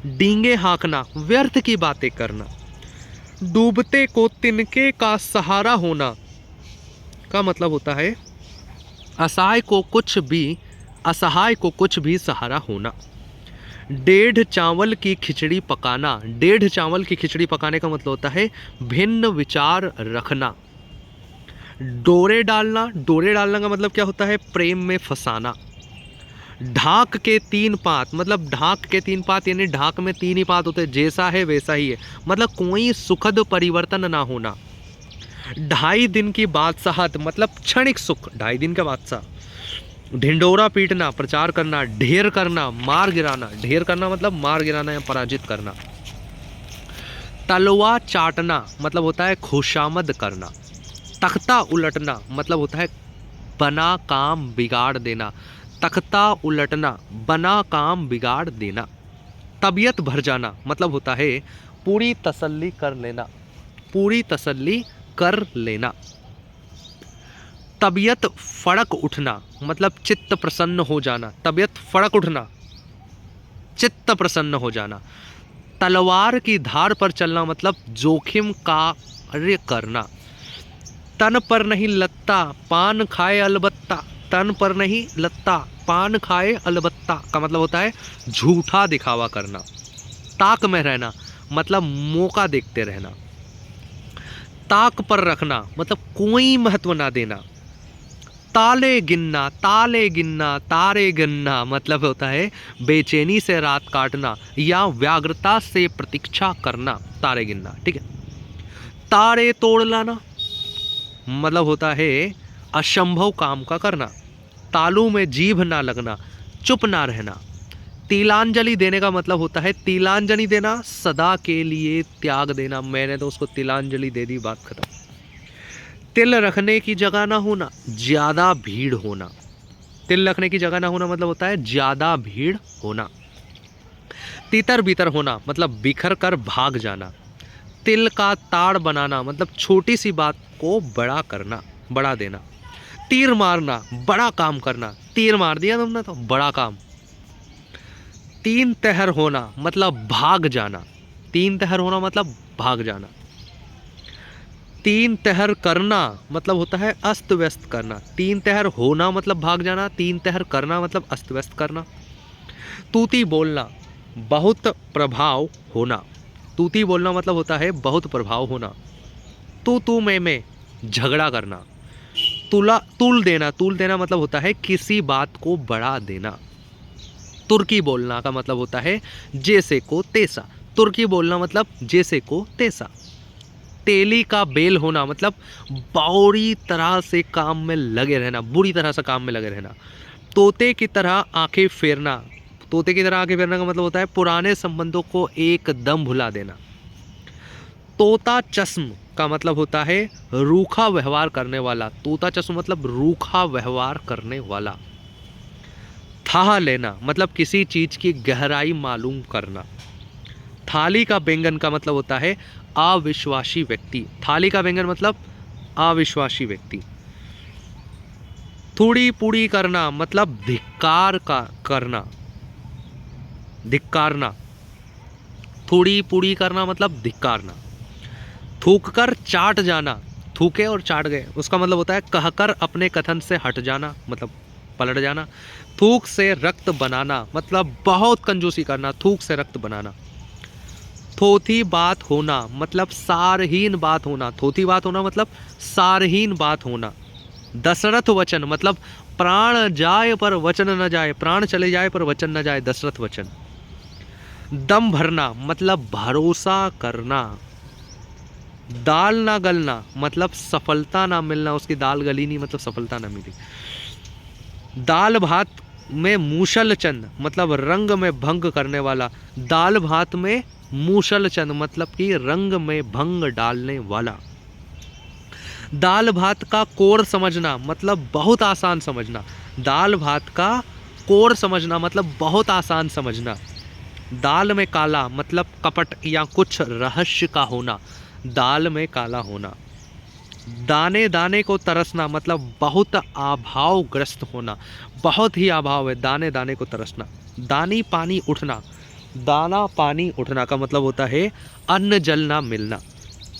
डींगे हाँकना व्यर्थ की बातें करना। डूबते को तिनके का सहारा होना का मतलब होता है असहाय को कुछ भी सहारा होना। डेढ़ चावल की खिचड़ी पकाना। डेढ़ चावल की खिचड़ी पकाने का मतलब होता है भिन्न विचार रखना। डोरे डालना। डोरे डालना का मतलब क्या होता है प्रेम में फंसाना। ढाक के तीन पात मतलब ढाक के तीन पात यानी ढाक में तीन ही पात होते हैं, जैसा है वैसा ही है मतलब कोई सुखद परिवर्तन ना होना। 2.5 दिन की बादशाहत मतलब क्षणिक सुख। 2.5 दिन का बादशाह। ढिंडोरा पीटना प्रचार करना। ढेर करना मार गिराना। ढेर करना मतलब मार गिराना या पराजित करना। तलवा चाटना मतलब होता है खुशामद करना। तख्ता उलटना मतलब होता है बना काम बिगाड़ देना। तख्ता उलटना बना काम बिगाड़ देना। तबीयत भर जाना मतलब होता है पूरी तसल्ली कर लेना। पूरी तसल्ली कर लेना। तबीयत फड़क उठना मतलब चित्त प्रसन्न हो जाना, तबीयत फड़क उठना, चित्त प्रसन्न हो जाना। तलवार की धार पर चलना मतलब जोखिम कार्य करना। तन पर नहीं लत्ता पान खाए अलबत्ता, तन पर नहीं लत्ता पान खाए अलबत्ता का मतलब होता है झूठा दिखावा करना। ताक में रहना मतलब मौका देखते रहना। ताक पर रखना मतलब कोई महत्व ना देना। ताले गिनना, ताले गिनना, तारे गिनना मतलब होता है बेचैनी से रात काटना या व्याग्रता से प्रतीक्षा करना, तारे गिनना। ठीक है। तारे तोड़ लाना मतलब होता है असंभव काम का करना। तालू में जीभ ना लगना, चुप ना रहना। तिलांजलि देने का मतलब होता है तिलांजलि देना, सदा के लिए त्याग देना। मैंने तो उसको तिलांजलि दे दी, बात खत्म। तिल रखने की जगह ना होना, ज्यादा भीड़ होना। तिल रखने की जगह ना होना मतलब होता है ज्यादा भीड़ होना। तितर बितर होना मतलब बिखर कर भाग जाना। तिल का ताड़ बनाना मतलब छोटी सी बात को बड़ा करना, बड़ा देना। तीर मारना बड़ा काम करना, तीर मार दिया तुमने तो बड़ा काम। तीन तहर होना मतलब भाग जाना, तीन तहर होना मतलब भाग जाना। तीन तहर करना मतलब होता है अस्त व्यस्त करना। तीन तहर होना मतलब भाग जाना, तीन तहर करना मतलब अस्त व्यस्त करना। तूती बोलना बहुत प्रभाव होना, तूती बोलना मतलब होता है बहुत प्रभाव होना। तू मैं झगड़ा करना। तूल देना मतलब होता है किसी बात को बढ़ा देना। तुर्की बोलना का मतलब होता है जैसे को तैसा, तुर्की बोलना मतलब जैसे को तैसा। तेली का बेल होना मतलब बुरी तरह से काम में लगे रहना, बुरी तरह से काम में लगे रहना। तोते की तरह आंखें फेरना, तोते की तरह आंखें फेरना का मतलब होता है पुराने संबंधों को एकदम भुला देना। तोता चश्म का मतलब होता है रूखा व्यवहार करने वाला, तोता चश्म मतलब रूखा व्यवहार करने वाला। था लेना मतलब किसी चीज की गहराई मालूम करना। थाली का बैंगन का मतलब होता है अविश्वासी व्यक्ति, थाली का बैंगन मतलब अविश्वासी व्यक्ति। थोड़ी पूड़ी करना मतलब धिक्कार का करना, धिक्कारना। थोड़ी पूड़ी करना मतलब धिक्कारना। थूक कर चाट जाना, थूके और चाट गए उसका मतलब होता है कहकर अपने कथन से हट जाना, मतलब पलट जाना। थूक से रक्त बनाना मतलब बहुत कंजूसी करना, थूक से रक्त बनाना। थोथी बात होना मतलब सारहीन बात होना, थोथी बात होना मतलब सारहीन बात होना। दशरथ वचन मतलब प्राण जाए पर वचन न जाए, प्राण चले जाए पर वचन न जाए, दशरथ वचन। दम भरना मतलब भरोसा करना। दाल ना गलना मतलब सफलता ना मिलना, उसकी दाल गली नहीं मतलब सफलता ना मिली। दाल भात में मूसल चंद मतलब रंग में भंग करने वाला, दाल भात में मूसल चंद मतलब कि रंग में भंग डालने वाला। दाल भात का कोर समझना मतलब बहुत आसान समझना, दाल भात का कोर समझना मतलब बहुत आसान समझना। दाल में काला मतलब कपट या कुछ रहस्य का होना, दाल में काला होना। दाने दाने को तरसना मतलब बहुत अभावग्रस्त होना, बहुत ही अभाव है, दाने दाने को तरसना। दानी पानी उठना, दाना पानी उठना का मतलब होता है अन्न जल ना मिलना।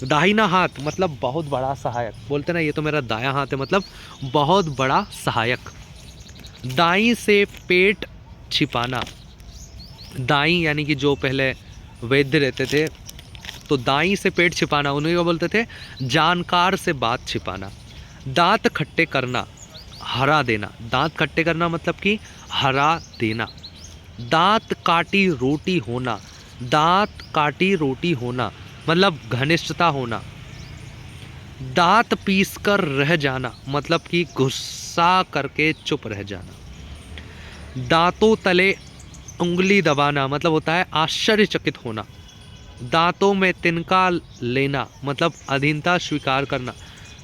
दाहिना हाथ मतलब बहुत बड़ा सहायक, बोलते ना ये तो मेरा दाया हाथ है मतलब बहुत बड़ा सहायक। दाई से पेट छिपाना, दाई यानी कि जो पहले वैद्य रहते थे तो दाई से पेट छिपाना, उन्हें क्या बोलते थे जानकार से बात छिपाना। दांत खट्टे करना, हरा देना, दांत खट्टे करना मतलब कि हरा देना। दांत काटी रोटी होना, दांत काटी रोटी होना मतलब घनिष्ठता होना। दांत पीस कर रह जाना मतलब कि गुस्सा करके चुप रह जाना। दांतों तले उंगली दबाना मतलब होता है आश्चर्यचकित होना। दांतों में तिनका लेना मतलब अधीनता स्वीकार करना,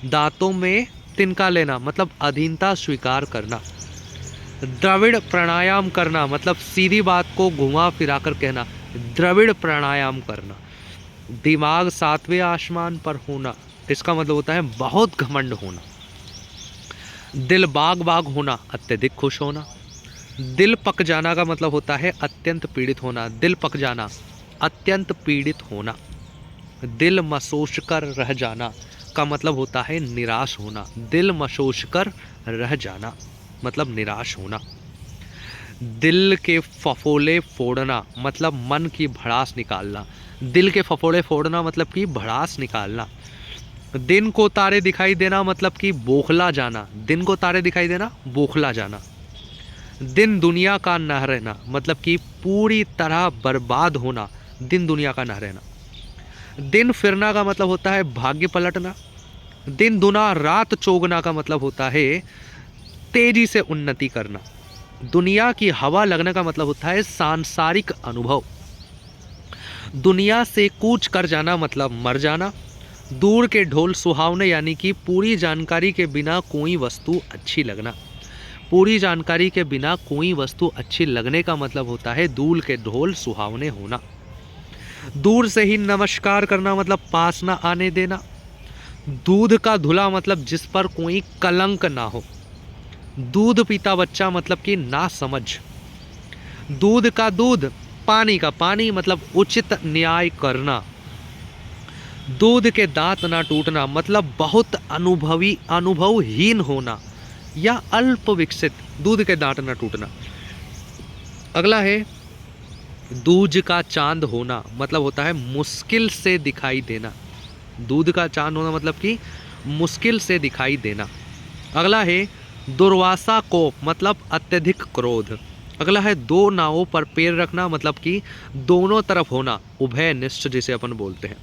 दांतों में तिनका लेना मतलब अधीनता स्वीकार करना। द्रविड़ प्राणायाम करना मतलब सीधी बात को घुमा फिरा कर कहना, द्रविड़ प्राणायाम करना। दिमाग सातवें आसमान पर होना, इसका मतलब होता है बहुत घमंड होना। दिल बाग बाग होना, अत्यधिक खुश होना। दिल पक जाना का मतलब होता है अत्यंत पीड़ित होना। दिल पक जाना, अत्यंत पीड़ित होना। दिल मसोच कर रह जाना का मतलब होता है निराश होना। दिल मसोच कर रह जाना मतलब निराश होना। दिल के फफोले फोड़ना मतलब मन की भड़ास निकालना। दिल के फफोले फोड़ना मतलब कि भड़ास निकालना। दिन को तारे दिखाई देना मतलब कि बौखला जाना। दिन को तारे दिखाई देना, बौखला जाना। दिन दुनिया का न रहना मतलब कि पूरी तरह बर्बाद होना। दिन दुनिया का न रहना। दिन फिरना का मतलब होता है भाग्य पलटना। दिन दुना रात चौगना का मतलब होता है तेजी से उन्नति करना। दुनिया की हवा लगने का मतलब होता है सांसारिक अनुभव। दुनिया से कूच कर जाना मतलब मर जाना। दूर के ढोल सुहावने यानी कि पूरी जानकारी के बिना कोई वस्तु अच्छी लगना। पूरी जानकारी के बिना कोई वस्तु अच्छी लगने का मतलब होता है दूर के ढोल सुहावने होना। दूर से ही नमस्कार करना मतलब पास ना आने देना। दूध का धुला मतलब जिस पर कोई कलंक ना हो। दूध पीता बच्चा मतलब कि ना समझ। दूध का दूध, पानी का पानी मतलब उचित न्याय करना। दूध के दांत ना टूटना मतलब बहुत अनुभवहीन होना या अल्प विकसित। दूध के दांत ना टूटना। अगला है दूज का चांद होना मतलब होता है मुश्किल से दिखाई देना। दूध का चांद होना मतलब कि मुश्किल से दिखाई देना। अगला है दुर्वासा कोप मतलब अत्यधिक क्रोध। अगला है दो नावों पर पैर रखना मतलब कि दोनों तरफ होना, उभय निष्ठ जिसे अपन बोलते हैं।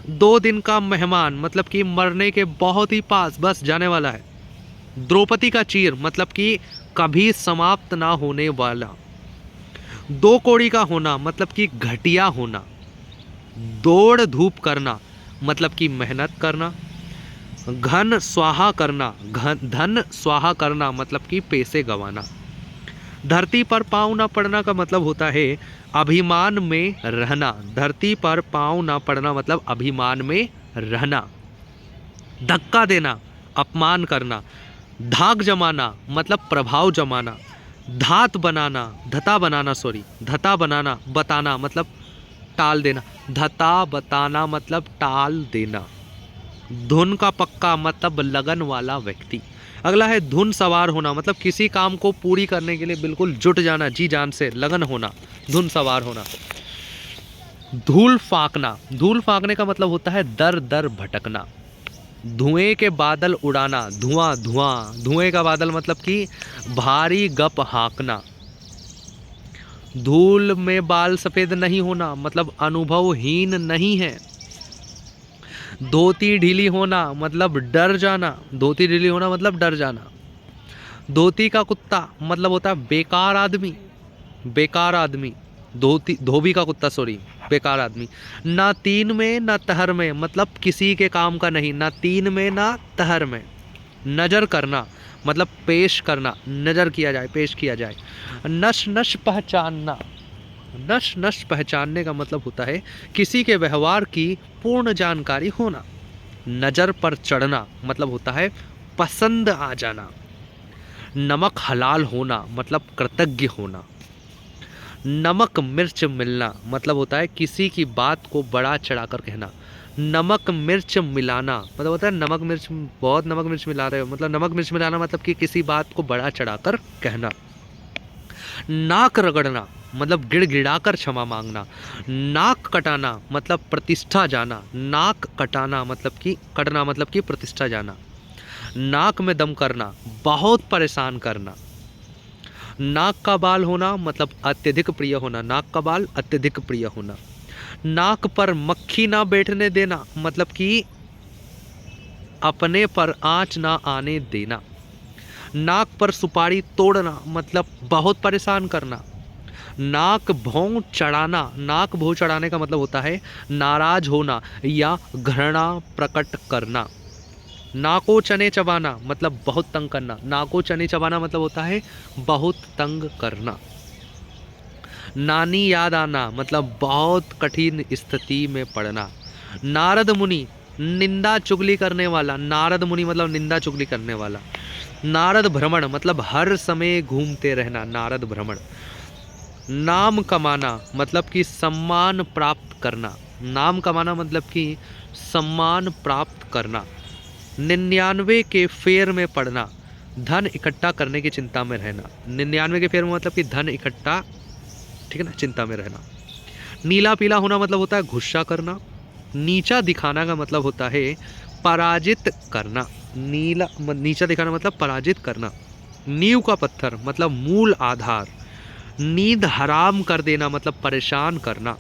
दो दिन का मेहमान मतलब कि मरने के बहुत ही पास, बस जाने वाला है। द्रौपदी का चीर मतलब कि कभी समाप्त ना होने वाला। दो कौड़ी का होना मतलब कि घटिया होना। दौड़ धूप करना मतलब कि मेहनत करना। घन स्वाहा करना, धन स्वाहा करना मतलब कि पैसे गंवाना। धरती पर पांव ना पड़ना का मतलब होता है अभिमान में रहना। धरती पर पांव ना पड़ना मतलब अभिमान में रहना। धक्का देना, अपमान करना। धाक जमाना मतलब प्रभाव जमाना। धात बनाना, धता बनाना, धता बनाना, बताना मतलब टाल देना। धता बताना मतलब टाल देना। धुन का पक्का मतलब लगन वाला व्यक्ति। अगला है धुन सवार होना मतलब किसी काम को पूरी करने के लिए बिल्कुल जुट जाना, जी जान से लगन होना, धुन सवार होना। धूल फाकना, धूल फाकने का मतलब होता है दर दर भटकना। धुएं के बादल उड़ाना, धुआं धुआं, धुएं का बादल मतलब कि भारी गप हाँकना। धूल में बाल सफेद नहीं होना मतलब अनुभवहीन नहीं है। धोती ढीली होना मतलब डर जाना। धोती ढीली होना मतलब डर जाना। धोती का कुत्ता मतलब होता है बेकार आदमी, बेकार आदमी। धोबी का कुत्ता, बेकार आदमी। ना तीन में ना तहर में मतलब किसी के काम का नहीं। ना तीन में ना तहर में। नजर करना मतलब पेश करना, नजर किया जाए, पेश किया जाए। नश नश पहचानना, नश नश पहचानने का मतलब होता है किसी के व्यवहार की पूर्ण जानकारी होना। नजर पर चढ़ना मतलब होता है पसंद आ जाना। नमक हलाल होना मतलब कृतज्ञ होना। नमक मिर्च मिलना मतलब होता है किसी की बात को बड़ा चढ़ाकर कहना। नमक मिर्च मिलाना मतलब होता है नमक मिर्च, बहुत नमक मिर्च मिला रहे हो मतलब नमक मिर्च मिलाना मतलब कि किसी बात को बड़ा चढ़ाकर कहना। नाक रगड़ना मतलब गिड़गिड़ाकर क्षमा मांगना। नाक कटाना मतलब प्रतिष्ठा जाना। नाक कटाना मतलब कि कटना मतलब कि प्रतिष्ठा जाना। नाक में दम करना, बहुत परेशान करना। नाक का बाल होना मतलब अत्यधिक प्रिय होना। नाक का बाल अत्यधिक प्रिय होना। नाक पर मक्खी ना बैठने देना मतलब कि अपने पर आँच ना आने देना। नाक पर सुपारी तोड़ना मतलब बहुत परेशान करना। नाक भौं चढ़ाना, नाक भौं चढ़ाने का मतलब होता है नाराज होना या घृणा प्रकट करना। नाको चने चबाना मतलब बहुत तंग करना। नाको चने चबाना मतलब होता है बहुत तंग करना। नानी याद आना मतलब बहुत कठिन स्थिति में पड़ना। नारद मुनि निंदा चुगली करने वाला। नारद मुनि मतलब निंदा चुगली करने वाला। नारद भ्रमण मतलब हर समय घूमते रहना, नारद भ्रमण। नाम कमाना मतलब कि सम्मान प्राप्त करना, नाम कमाना मतलब कि सम्मान प्राप्त करना। 99 के फेर में पड़ना, धन इकट्ठा करने की चिंता में रहना। 99 के फेर में मतलब कि धन इकट्ठा, ठीक है ना, चिंता में रहना। नीला पीला होना मतलब होता है गुस्सा करना। नीचा दिखाना का मतलब होता है पराजित करना, नीचा दिखाना मतलब पराजित करना। नींव का पत्थर मतलब मूल आधार। नींद हराम कर देना मतलब परेशान करना।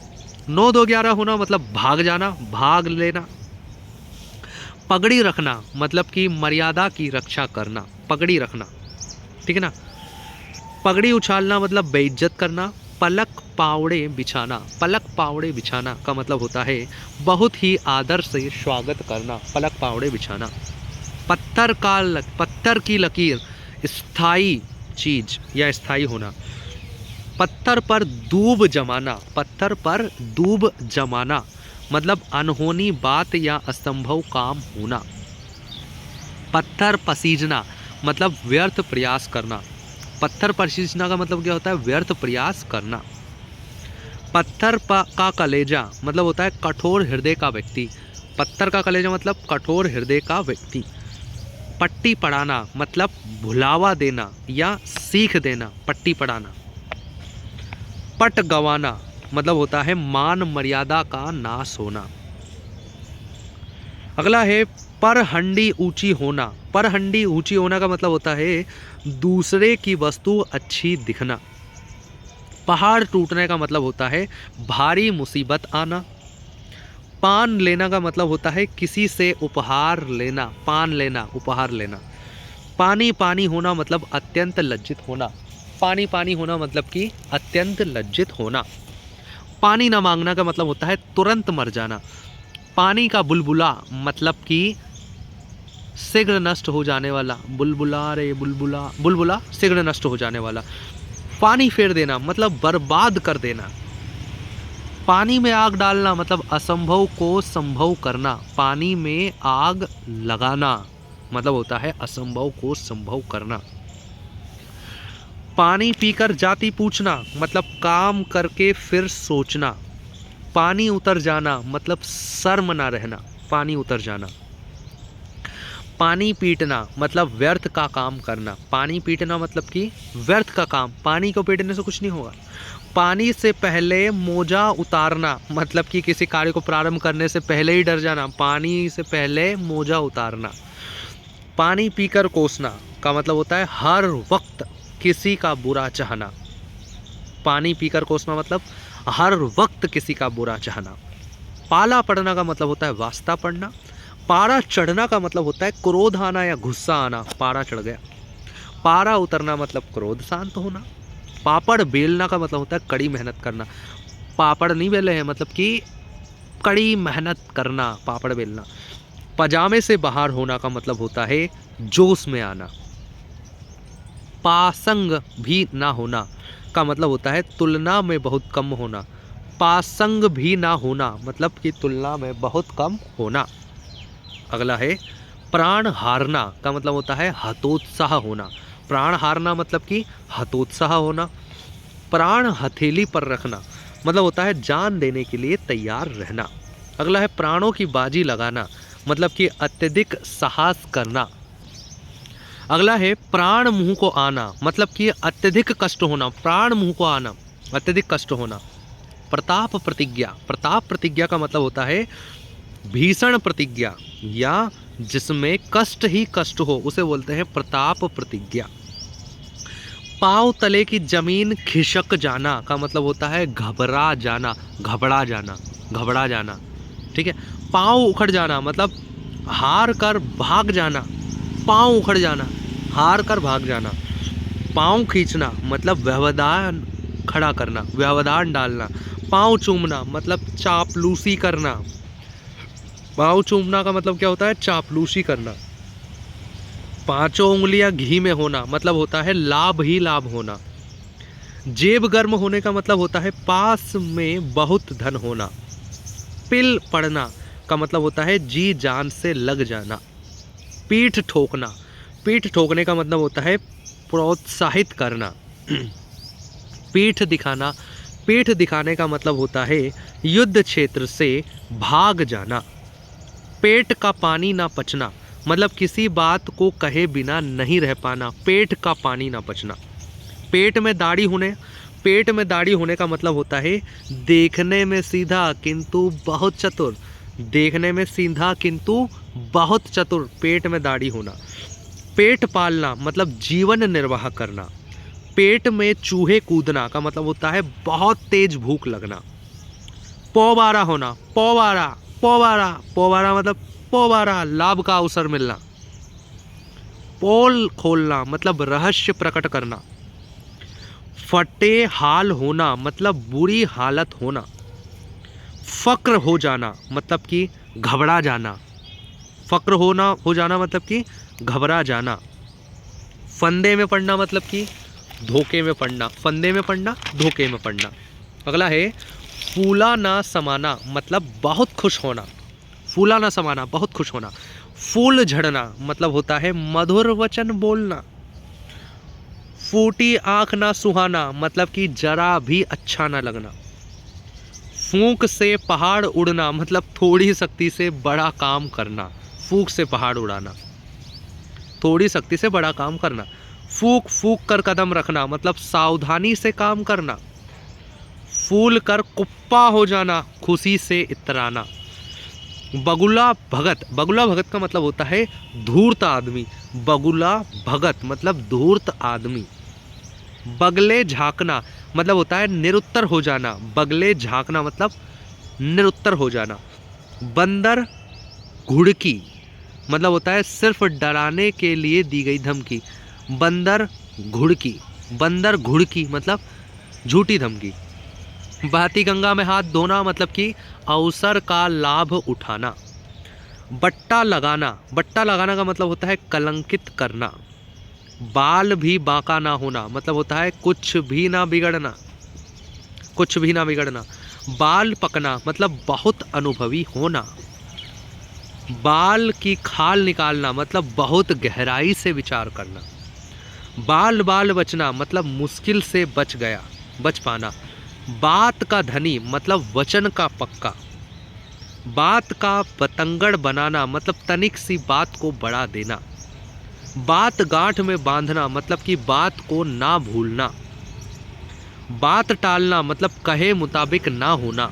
9 2 11 होना मतलब भाग जाना, भाग लेना। पगड़ी रखना मतलब कि मर्यादा की रक्षा करना, पगड़ी रखना, ठीक है ना। पगड़ी उछालना मतलब बेइज्जत करना। पलक पावड़े बिछाना, पलक पावड़े बिछाना का मतलब होता है बहुत ही आदर से स्वागत करना, पलक पावड़े बिछाना। पत्थर की लकीर स्थायी चीज या स्थायी होना। पत्थर पर दूब जमाना, पत्थर पर दूब जमाना मतलब अनहोनी बात या असंभव काम होना। पत्थर पसीजना मतलब व्यर्थ प्रयास करना, पत्थर पसीजना का मतलब क्या होता है व्यर्थ प्रयास करना। का कलेजा मतलब होता है कठोर हृदय का व्यक्ति, पत्थर का कलेजा मतलब कठोर हृदय का व्यक्ति। पट्टी पढ़ाना मतलब भुलावा देना या सीख देना, पट्टी पढ़ाना। पट गवाना मतलब होता है मान मर्यादा का नाश होना। अगला है परहंडी ऊंची होना, परहंडी ऊंची होना का मतलब होता है दूसरे की वस्तु अच्छी दिखना। पहाड़ टूटने का मतलब होता है भारी मुसीबत आना। पान लेना का मतलब होता है किसी से उपहार लेना, पान लेना, उपहार लेना। पानी पानी होना मतलब अत्यंत लज्जित होना, पानी पानी होना मतलब कि अत्यंत लज्जित होना। पानी न मांगना का मतलब होता है तुरंत मर जाना। पानी का बुलबुला मतलब कि शीघ्र नष्ट हो जाने वाला, बुलबुला रे बुलबुला, बुलबुला शीघ्र नष्ट हो जाने वाला। पानी फेर देना मतलब बर्बाद कर देना। पानी में आग डालना मतलब असंभव को संभव करना, पानी में आग लगाना मतलब होता है असंभव को संभव करना। पानी पीकर जाति पूछना मतलब काम करके फिर सोचना। पानी उतर जाना मतलब शर्म ना रहना, पानी उतर जाना। पानी पीटना मतलब व्यर्थ का काम करना, पानी पीटना मतलब कि व्यर्थ का काम, पानी को पीटने से कुछ नहीं होगा। पानी से पहले मोजा उतारना मतलब कि किसी कार्य को प्रारंभ करने से पहले ही डर जाना, पानी से पहले मोजा उतारना। पानी पीकर कोसना का मतलब होता है हर वक्त किसी का बुरा चाहना, पानी पीकर कोसना मतलब हर वक्त किसी का बुरा चाहना। पाला पड़ना का मतलब होता है वास्ता पड़ना। पारा चढ़ना का मतलब होता है क्रोध आना या गुस्सा आना, पारा चढ़ गया। पारा उतरना मतलब क्रोध शांत होना। पापड़ बेलना का मतलब होता है कड़ी मेहनत करना, पापड़ नहीं बेले हैं मतलब कि कड़ी मेहनत करना, पापड़ बेलना। पजामे से बाहर होना का मतलब होता है जोश में आना। पासंग भी ना होना का मतलब होता है तुलना में बहुत कम होना। पासंग भी ना होना मतलब कि तुलना में बहुत कम होना। अगला है प्राण हारना का मतलब होता है हतोत्साह होना, प्राण हारना मतलब कि हतोत्साह होना। प्राण हथेली पर रखना मतलब होता है जान देने के लिए तैयार रहना। अगला है प्राणों की बाजी लगाना मतलब कि अत्यधिक साहस करना। अगला है प्राण मुंह को आना मतलब कि अत्यधिक कष्ट होना, प्राण मुंह को आना, अत्यधिक कष्ट होना। प्रताप प्रतिज्ञा, प्रताप प्रतिज्ञा का मतलब होता है भीषण प्रतिज्ञा या जिसमें कष्ट ही कष्ट हो उसे बोलते हैं प्रताप प्रतिज्ञा। पांव तले की जमीन खिसक जाना का मतलब होता है घबरा जाना, घबरा जाना, घबरा जाना, ठीक है। पांव उखड़ जाना मतलब हार कर भाग जाना, पांव उखड़ जाना, हार कर भाग जाना। पांव खींचना मतलब व्यवधान खड़ा करना, व्यवधान डालना। पांव चूमना मतलब चापलूसी करना, पांव चूमना का मतलब क्या होता है चापलूसी करना। पांचों उंगलियां घी में होना मतलब होता है लाभ ही लाभ होना। जेब गर्म होने का मतलब होता है पास में बहुत धन होना। पिल पड़ना का मतलब होता है जी जान से लग जाना। पीठ ठोकना, पीठ ठोकने का मतलब होता है प्रोत्साहित करना। पीठ दिखाना, पीठ दिखाने का मतलब होता है युद्ध क्षेत्र से भाग जाना। पेट का पानी ना पचना, मतलब किसी बात को कहे बिना नहीं रह पाना, पेट का पानी ना पचना। पेट में दाढ़ी होने, पेट में दाढ़ी होने का मतलब होता है देखने में सीधा किंतु बहुत चतुर, देखने में सीधा किंतु बहुत चतुर, पेट में दाढ़ी होना। पेट पालना मतलब जीवन निर्वाह करना। पेट में चूहे कूदना का मतलब होता है बहुत तेज भूख लगना। पौबारा होना, पौबारा, पौबारा, पौबारा मतलब पौबारा, लाभ का अवसर मिलना। पोल खोलना मतलब रहस्य प्रकट करना। फटे हाल होना मतलब बुरी हालत होना। फक्र हो जाना मतलब कि घबरा जाना। फक्र होना हो जाना मतलब कि घबरा जाना। फंदे में पड़ना मतलब कि धोखे में पड़ना, फंदे में पड़ना, धोखे में पड़ना। अगला है फूला ना समाना मतलब बहुत खुश होना। फूला ना समाना बहुत खुश होना। फूल झड़ना मतलब होता है मधुर वचन बोलना। फूटी आंख ना सुहाना मतलब कि जरा भी अच्छा ना लगना। फूंक से पहाड़ उड़ना मतलब थोड़ी शक्ति से बड़ा काम करना। फूंक से पहाड़ उड़ाना, थोड़ी शक्ति से बड़ा काम करना। फूक फूक कर कदम रखना मतलब सावधानी से काम करना। फूल कर कुप्पा हो जाना, खुशी से इतराना। बगुला भगत, बगुला भगत का मतलब होता है धूर्त आदमी। बगुला भगत मतलब धूर्त आदमी। बगले झांकना मतलब होता है निरुत्तर हो जाना। बगले झांकना मतलब निरुत्तर हो जाना। बंदर घुड़की मतलब होता है सिर्फ डराने के लिए दी गई धमकी। बंदर घुड़की, बंदर घुड़की मतलब झूठी धमकी। बहती गंगा में हाथ धोना मतलब कि अवसर का लाभ उठाना। बट्टा लगाना, बट्टा लगाना का मतलब होता है कलंकित करना। बाल भी बांका ना होना मतलब होता है कुछ भी ना बिगड़ना, कुछ भी ना बिगड़ना। बाल पकना मतलब बहुत अनुभवी होना। बाल की खाल निकालना मतलब बहुत गहराई से विचार करना। बाल बाल बचना मतलब मुश्किल से बच गया, बच पाना। बात का धनी मतलब वचन का पक्का। बात का बतंगड़ बनाना मतलब तनिक सी बात को बढ़ा देना। बात गांठ में बांधना मतलब कि बात को ना भूलना। बात टालना मतलब कहे मुताबिक ना होना।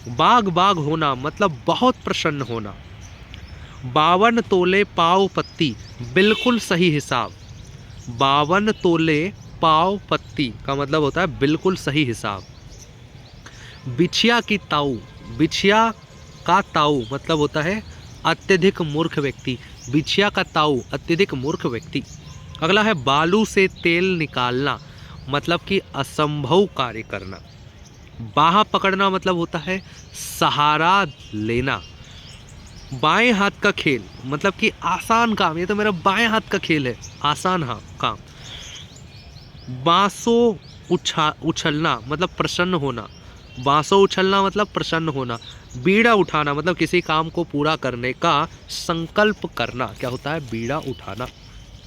बाग बाग होना मतलब बहुत प्रसन्न होना। 52 तोले पाव पत्ती बिल्कुल सही हिसाब। 52 तोले पाव पत्ती का मतलब होता है बिल्कुल सही हिसाब। बिछिया की ताऊ, बिछिया का ताऊ मतलब होता है अत्यधिक मूर्ख व्यक्ति। बिछिया का ताऊ अत्यधिक मूर्ख व्यक्ति। अगला है बालू से तेल निकालना मतलब कि असंभव कार्य करना। बाह पकड़ना मतलब होता है सहारा लेना। बाएं हाथ का खेल मतलब कि आसान काम, ये तो मेरा बाएं हाथ का खेल है, आसान हाँ काम। बांसों उछलना मतलब प्रसन्न होना। बांसों उछलना मतलब प्रसन्न होना। बीड़ा उठाना मतलब किसी काम को पूरा करने का संकल्प करना, क्या होता है बीड़ा उठाना।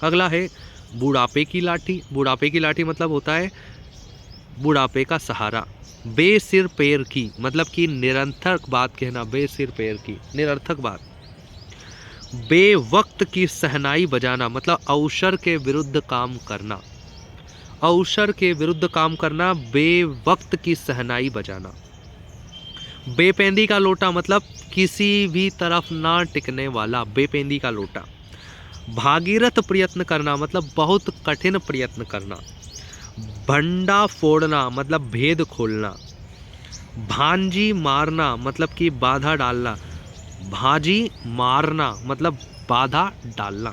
अगला है बुढ़ापे की लाठी। बुढ़ापे की लाठी मतलब होता है बुढ़ापे का सहारा। बेसिर पैर की मतलब कि निरर्थक बात कहना, बेसिर पैर की निरर्थक बात। बेवक्त की सहनाई बजाना मतलब अवसर के विरुद्ध काम करना। अवसर के विरुद्ध काम करना, बेवक्त की सहनाई बजाना। बेपेंदी का लोटा मतलब किसी भी तरफ ना टिकने वाला, बेपेंदी का लोटा। भागीरथ प्रयत्न करना मतलब बहुत कठिन प्रयत्न करना। भंडा फोड़ना मतलब भेद खोलना। भांजी मारना मतलब कि बाधा डालना। भाजी मारना मतलब बाधा डालना।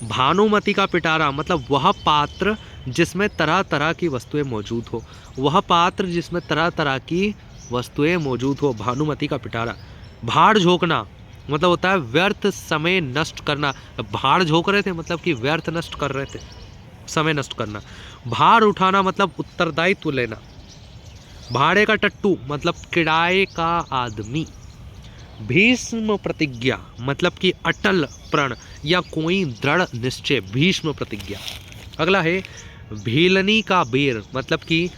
भानुमति का पिटारा मतलब वह पात्र जिसमें तरह तरह की वस्तुएं मौजूद हो। वह पात्र जिसमें तरह तरह की वस्तुएं मौजूद हो, भानुमति का पिटारा। भाड़ झोंकना मतलब होता है व्यर्थ समय नष्ट करना। भाड़ झोंक रहे थे मतलब कि व्यर्थ नष्ट कर रहे थे, समय नष्ट करना। भार उठाना मतलब उत्तरदायित्व लेना। भाड़े का टट्टू मतलब किराए का आदमी। भीष्म प्रतिज्ञा मतलब कि अटल प्रण या कोई दृढ़ निश्चय, भीष्म प्रतिज्ञा। अगला है भीलनी का बेर मतलब कि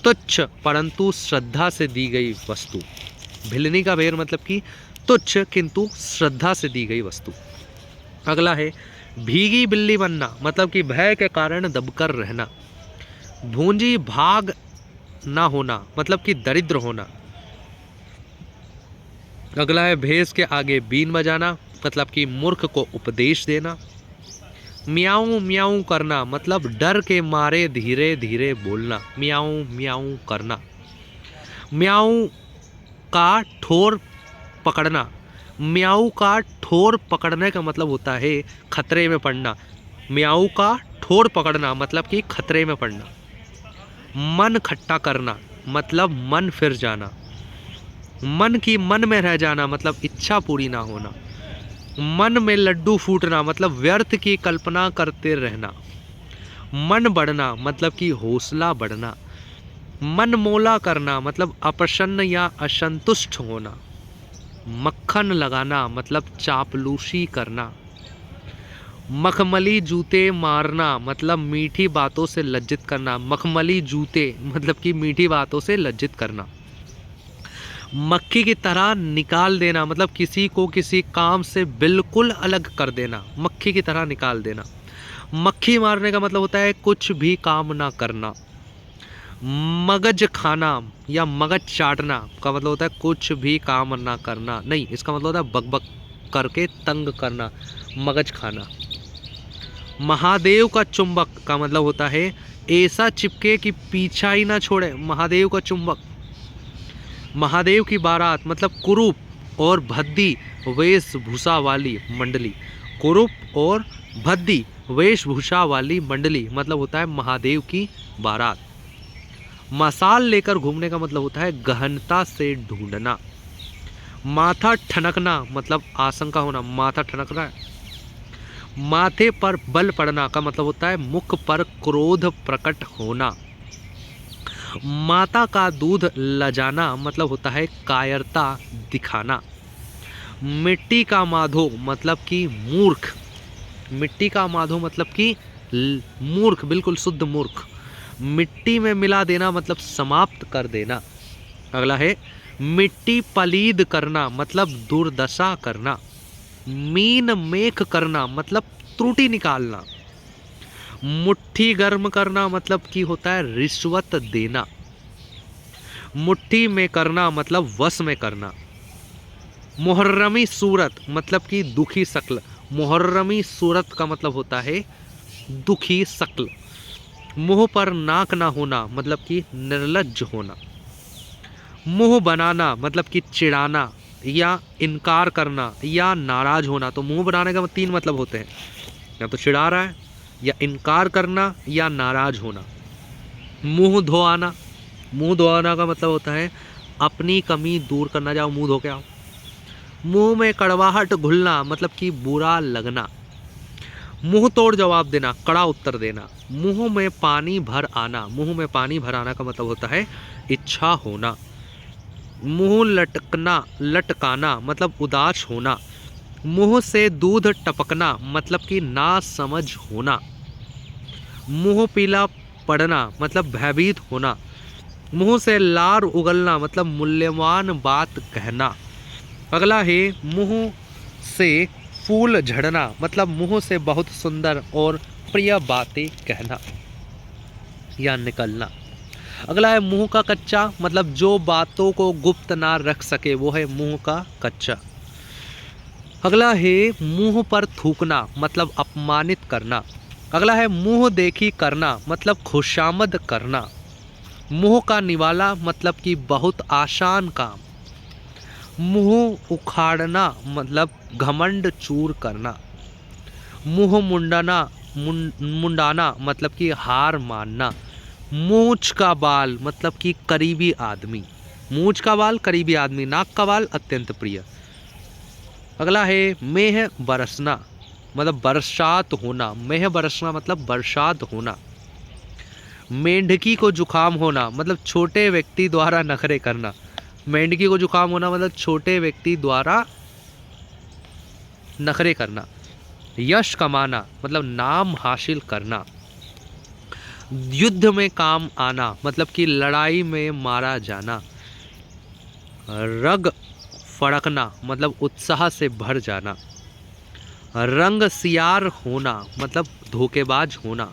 तुच्छ परंतु श्रद्धा से दी गई वस्तु। भिलनी का बेर मतलब कि तुच्छ किंतु श्रद्धा से दी गई वस्तु। अगला है भीगी बिल्ली बनना मतलब कि भय के कारण दबकर रहना। भूंजी भाग ना होना मतलब कि दरिद्र होना। अगला है भैंस के आगे बीन बजाना मतलब कि मूर्ख को उपदेश देना। म्याऊं म्याऊं करना मतलब डर के मारे धीरे धीरे बोलना, म्याऊं म्याऊं करना। म्याऊं का ठोर पकड़ना, म्याऊं का ठोर पकड़ने का मतलब होता है खतरे में पड़ना। म्याऊं का ठोर पकड़ना मतलब कि खतरे में पड़ना। मन खट्टा करना मतलब मन फिर जाना। मन की मन में रह जाना मतलब इच्छा पूरी ना होना। मन में लड्डू फूटना मतलब व्यर्थ की कल्पना करते रहना। मन बढ़ना मतलब कि हौसला बढ़ना। मन मोला करना मतलब अप्रसन्न या असंतुष्ट होना। मक्खन लगाना मतलब चापलूसी करना। मखमली जूते मारना मतलब मीठी बातों से लज्जित करना। मखमली जूते मतलब कि मीठी बातों से लज्जित करना। मक्खी की तरह निकाल देना मतलब किसी को किसी काम से बिल्कुल अलग कर देना, मक्खी की तरह निकाल देना। मक्खी मारने का मतलब होता है कुछ भी काम ना करना। मगज खाना या मगज चाटना का मतलब होता है कुछ भी काम ना करना, नहीं, इसका मतलब होता है बकबक करके तंग करना, मगज खाना। महादेव का चुंबक का मतलब होता है ऐसा चिपके कि पीछा ही ना छोड़े, महादेव का चुंबक। महादेव की बारात मतलब कुरूप और भद्दी वेशभूषा वाली मंडली। कुरूप और भद्दी वेशभूषा वाली मंडली मतलब होता है महादेव की बारात। मसाल लेकर घूमने का मतलब होता है गहनता से ढूंढना। माथा ठनकना मतलब आशंका होना, माथा ठनक रहा है। माथे पर बल पड़ना का मतलब होता है मुख पर क्रोध प्रकट होना। माता का दूध लजाना मतलब होता है कायरता दिखाना। मिट्टी का माधो मतलब कि मूर्ख। मिट्टी का माधो मतलब कि मूर्ख, बिल्कुल शुद्ध मूर्ख। मिट्टी में मिला देना मतलब समाप्त कर देना। अगला है मिट्टी पलीद करना मतलब दुर्दशा करना। मीन मेख करना मतलब त्रुटि निकालना। मुट्ठी गर्म करना मतलब कि होता है रिश्वत देना। मुट्ठी में करना मतलब वश में करना। मुहर्रमी सूरत मतलब कि दुखी शक्ल। मुहर्रमी सूरत का मतलब होता है दुखी शक्ल। मुंह पर नाक ना होना मतलब कि निर्लज्ज होना। मुंह बनाना मतलब कि चिढ़ाना या इनकार करना या नाराज होना। तो मुंह बनाने का 3 मतलब होते हैं, या तो चिढ़ा रहा है या इनकार करना या नाराज होना। मुंह धोआना, मुंह धोआना का मतलब होता है अपनी कमी दूर करना, जाओ मुंह धो के आओ। मुंह में कड़वाहट घुलना मतलब कि बुरा लगना। मुंह तोड़ जवाब देना, कड़ा उत्तर देना। मुंह में पानी भर आना, मुंह में पानी भर आना का मतलब होता है इच्छा होना। मुंह लटकना, लटकाना मतलब उदास होना। मुंह से दूध टपकना मतलब कि ना समझ होना। मुंह पीला पड़ना मतलब भयभीत होना। मुंह से लार उगलना मतलब मूल्यवान बात कहना। अगला है मुंह से फूल झड़ना मतलब मुंह से बहुत सुंदर और प्रिय बातें कहना या निकलना। अगला है मुंह का कच्चा मतलब जो बातों को गुप्त ना रख सके, वो है मुंह का कच्चा। अगला है मुंह पर थूकना मतलब अपमानित करना। अगला है मुंह देखी करना मतलब खुशामद करना। मुंह का निवाला मतलब कि बहुत आसान काम। मुंह उखाड़ना मतलब घमंड चूर करना। मुंह मुंडाना मतलब कि हार मानना। मूंछ का बाल मतलब कि करीबी आदमी। मूंछ का बाल करीबी आदमी, नाक का बाल अत्यंत प्रिय। अगला है मेह बरसना मतलब बरसात होना। मेह बरसना मतलब बरसात होना। मेंढकी को जुकाम होना मतलब छोटे व्यक्ति द्वारा नखरे करना। मेंढकी को जुकाम होना मतलब छोटे व्यक्ति द्वारा नखरे करना। यश कमाना मतलब नाम हासिल करना। युद्ध में काम आना मतलब कि लड़ाई में मारा जाना। रग फड़कना मतलब उत्साह से भर जाना। रंग सियार होना मतलब धोखेबाज होना।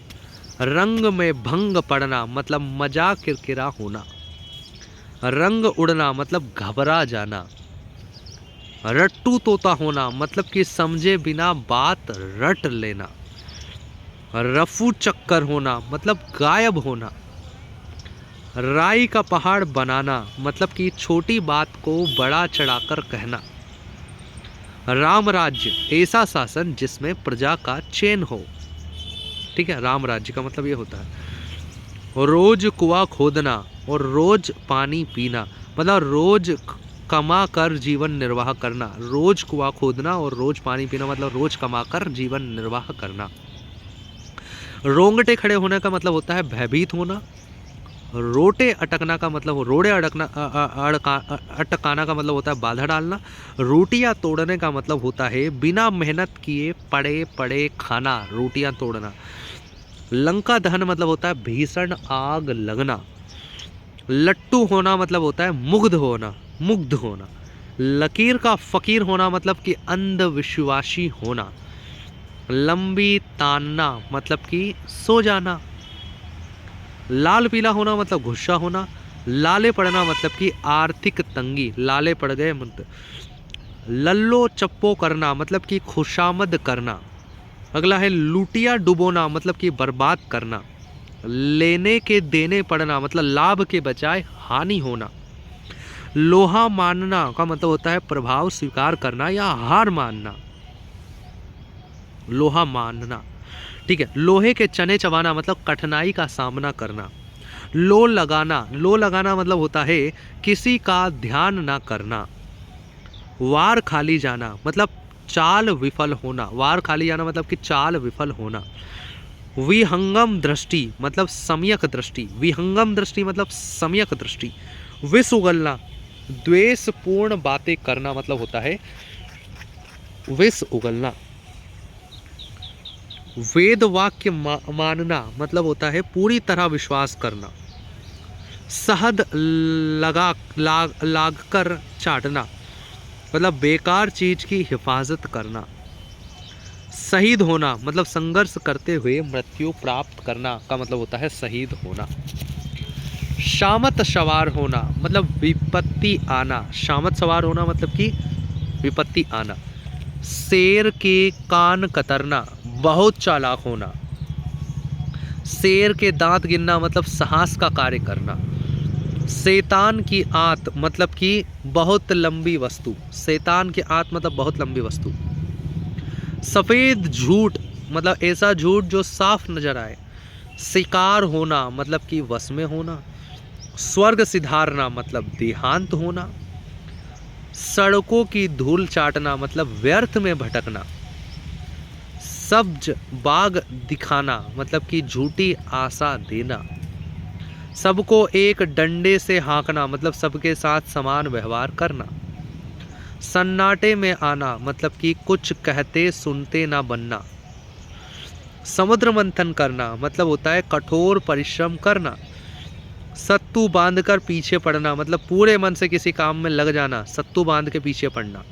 रंग में भंग पड़ना मतलब मजाक किरकिरा होना। रंग उड़ना मतलब घबरा जाना। रट्टू तोता होना मतलब कि समझे बिना बात रट लेना। रफू चक्कर होना मतलब गायब होना। राई का पहाड़ बनाना मतलब कि छोटी बात को बड़ा चढ़ाकर कहना। राम राज्य ऐसा शासन जिसमें प्रजा का चैन हो। ठीक है, राम राज्य का मतलब ये होता है। रोज कुआं खोदना और रोज पानी पीना मतलब रोज कमा कर जीवन निर्वाह करना। रोज कुआं खोदना और रोज पानी पीना मतलब रोज कमा कर जीवन निर्वाह करना। रोंगटे खड़े होने का मतलब होता है भयभीत होना। रोटे अटकना का मतलब रोड़े अटकाना का मतलब होता है बाधा डालना। रोटियां तोड़ने का मतलब होता है बिना मेहनत किए पड़े पड़े खाना, रोटियां तोड़ना। लंका दहन मतलब होता है भीषण आग लगना। लट्टू होना मतलब होता है मुग्ध होना, मुग्ध होना। लकीर का फकीर होना मतलब कि अंधविश्वासी होना। लंबी तानना मतलब कि सो जाना। लाल पीला होना मतलब गुस्सा होना। लाले पड़ना मतलब कि आर्थिक तंगी, लाले पड़ गए मतलब। लल्लो चप्पो करना मतलब कि खुशामद करना। अगला है लुटिया डुबोना मतलब कि बर्बाद करना। लेने के देने पड़ना मतलब लाभ के बजाय हानि होना। लोहा मानना का मतलब होता है प्रभाव स्वीकार करना या हार मानना। लोहा मानना, ठीक है। लोहे के चने चबाना मतलब कठिनाई का सामना करना। लो लगाना मतलब होता है किसी का ध्यान ना करना। वार खाली जाना मतलब चाल विफल होना। वार खाली जाना मतलब कि चाल विफल होना। विहंगम दृष्टि मतलब सम्यक दृष्टि। विहंगम दृष्टि मतलब सम्यक दृष्टि। विष उगलना, द्वेषपूर्ण बातें करना मतलब होता है विष उगलना। वेद वाक्य मानना मतलब होता है पूरी तरह विश्वास करना। शहद लाग कर चाटना मतलब बेकार चीज की हिफाजत करना। शहीद होना मतलब संघर्ष करते हुए मृत्यु प्राप्त करना का मतलब होता है शहीद होना। शामत सवार होना मतलब विपत्ति आना। शामत सवार होना मतलब कि विपत्ति आना। शेर के कान कतरना, बहुत चालाक होना। शेर के दांत गिनना मतलब साहस का कार्य करना। शैतान की आंत मतलब कि बहुत लंबी वस्तु। शैतान की आंत मतलब बहुत लंबी वस्तु। सफेद झूठ मतलब ऐसा झूठ जो साफ नजर आए। शिकार होना मतलब कि वश में होना। स्वर्ग सिधारना मतलब देहांत होना। सड़कों की धूल चाटना मतलब व्यर्थ में भटकना। सब्ज बाग दिखाना मतलब कि झूठी आशा देना। सबको एक डंडे से हाँकना मतलब सबके साथ समान व्यवहार करना। सन्नाटे में आना मतलब कि कुछ कहते सुनते ना बनना। समुद्र मंथन करना मतलब होता है कठोर परिश्रम करना। सत्तू बांधकर पीछे पड़ना मतलब पूरे मन से किसी काम में लग जाना, सत्तू बांध के पीछे पड़ना।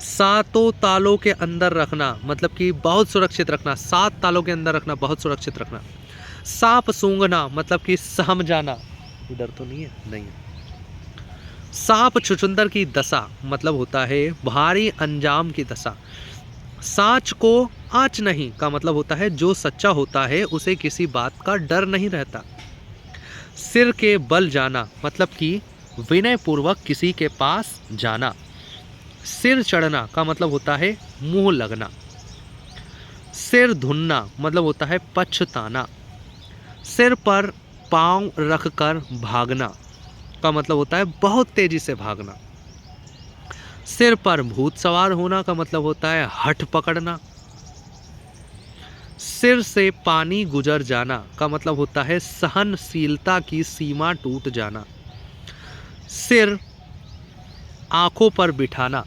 सातों तालों के अंदर रखना मतलब कि बहुत सुरक्षित रखना। 7 तालों के अंदर रखना, बहुत सुरक्षित रखना। सांप सूंघना मतलब कि सहम जाना। इधर तो नहीं है, नहीं है। सांप छुछुंदर की दशा मतलब होता है भारी अंजाम की दशा। साच को आँच नहीं का मतलब होता है जो सच्चा होता है उसे किसी बात का डर नहीं रहता। सिर के बल जाना मतलब कि विनय पूर्वक किसी के पास जाना। सिर चढ़ना का मतलब होता है मुंह लगना। सिर धुनना मतलब होता है पछताना। सिर पर पांव रखकर भागना का मतलब होता है बहुत तेजी से भागना। सिर पर भूत सवार होना का मतलब होता है हठ पकड़ना। सिर से पानी गुजर जाना का मतलब होता है सहनशीलता की सीमा टूट जाना। सिर आँखों पर बिठाना।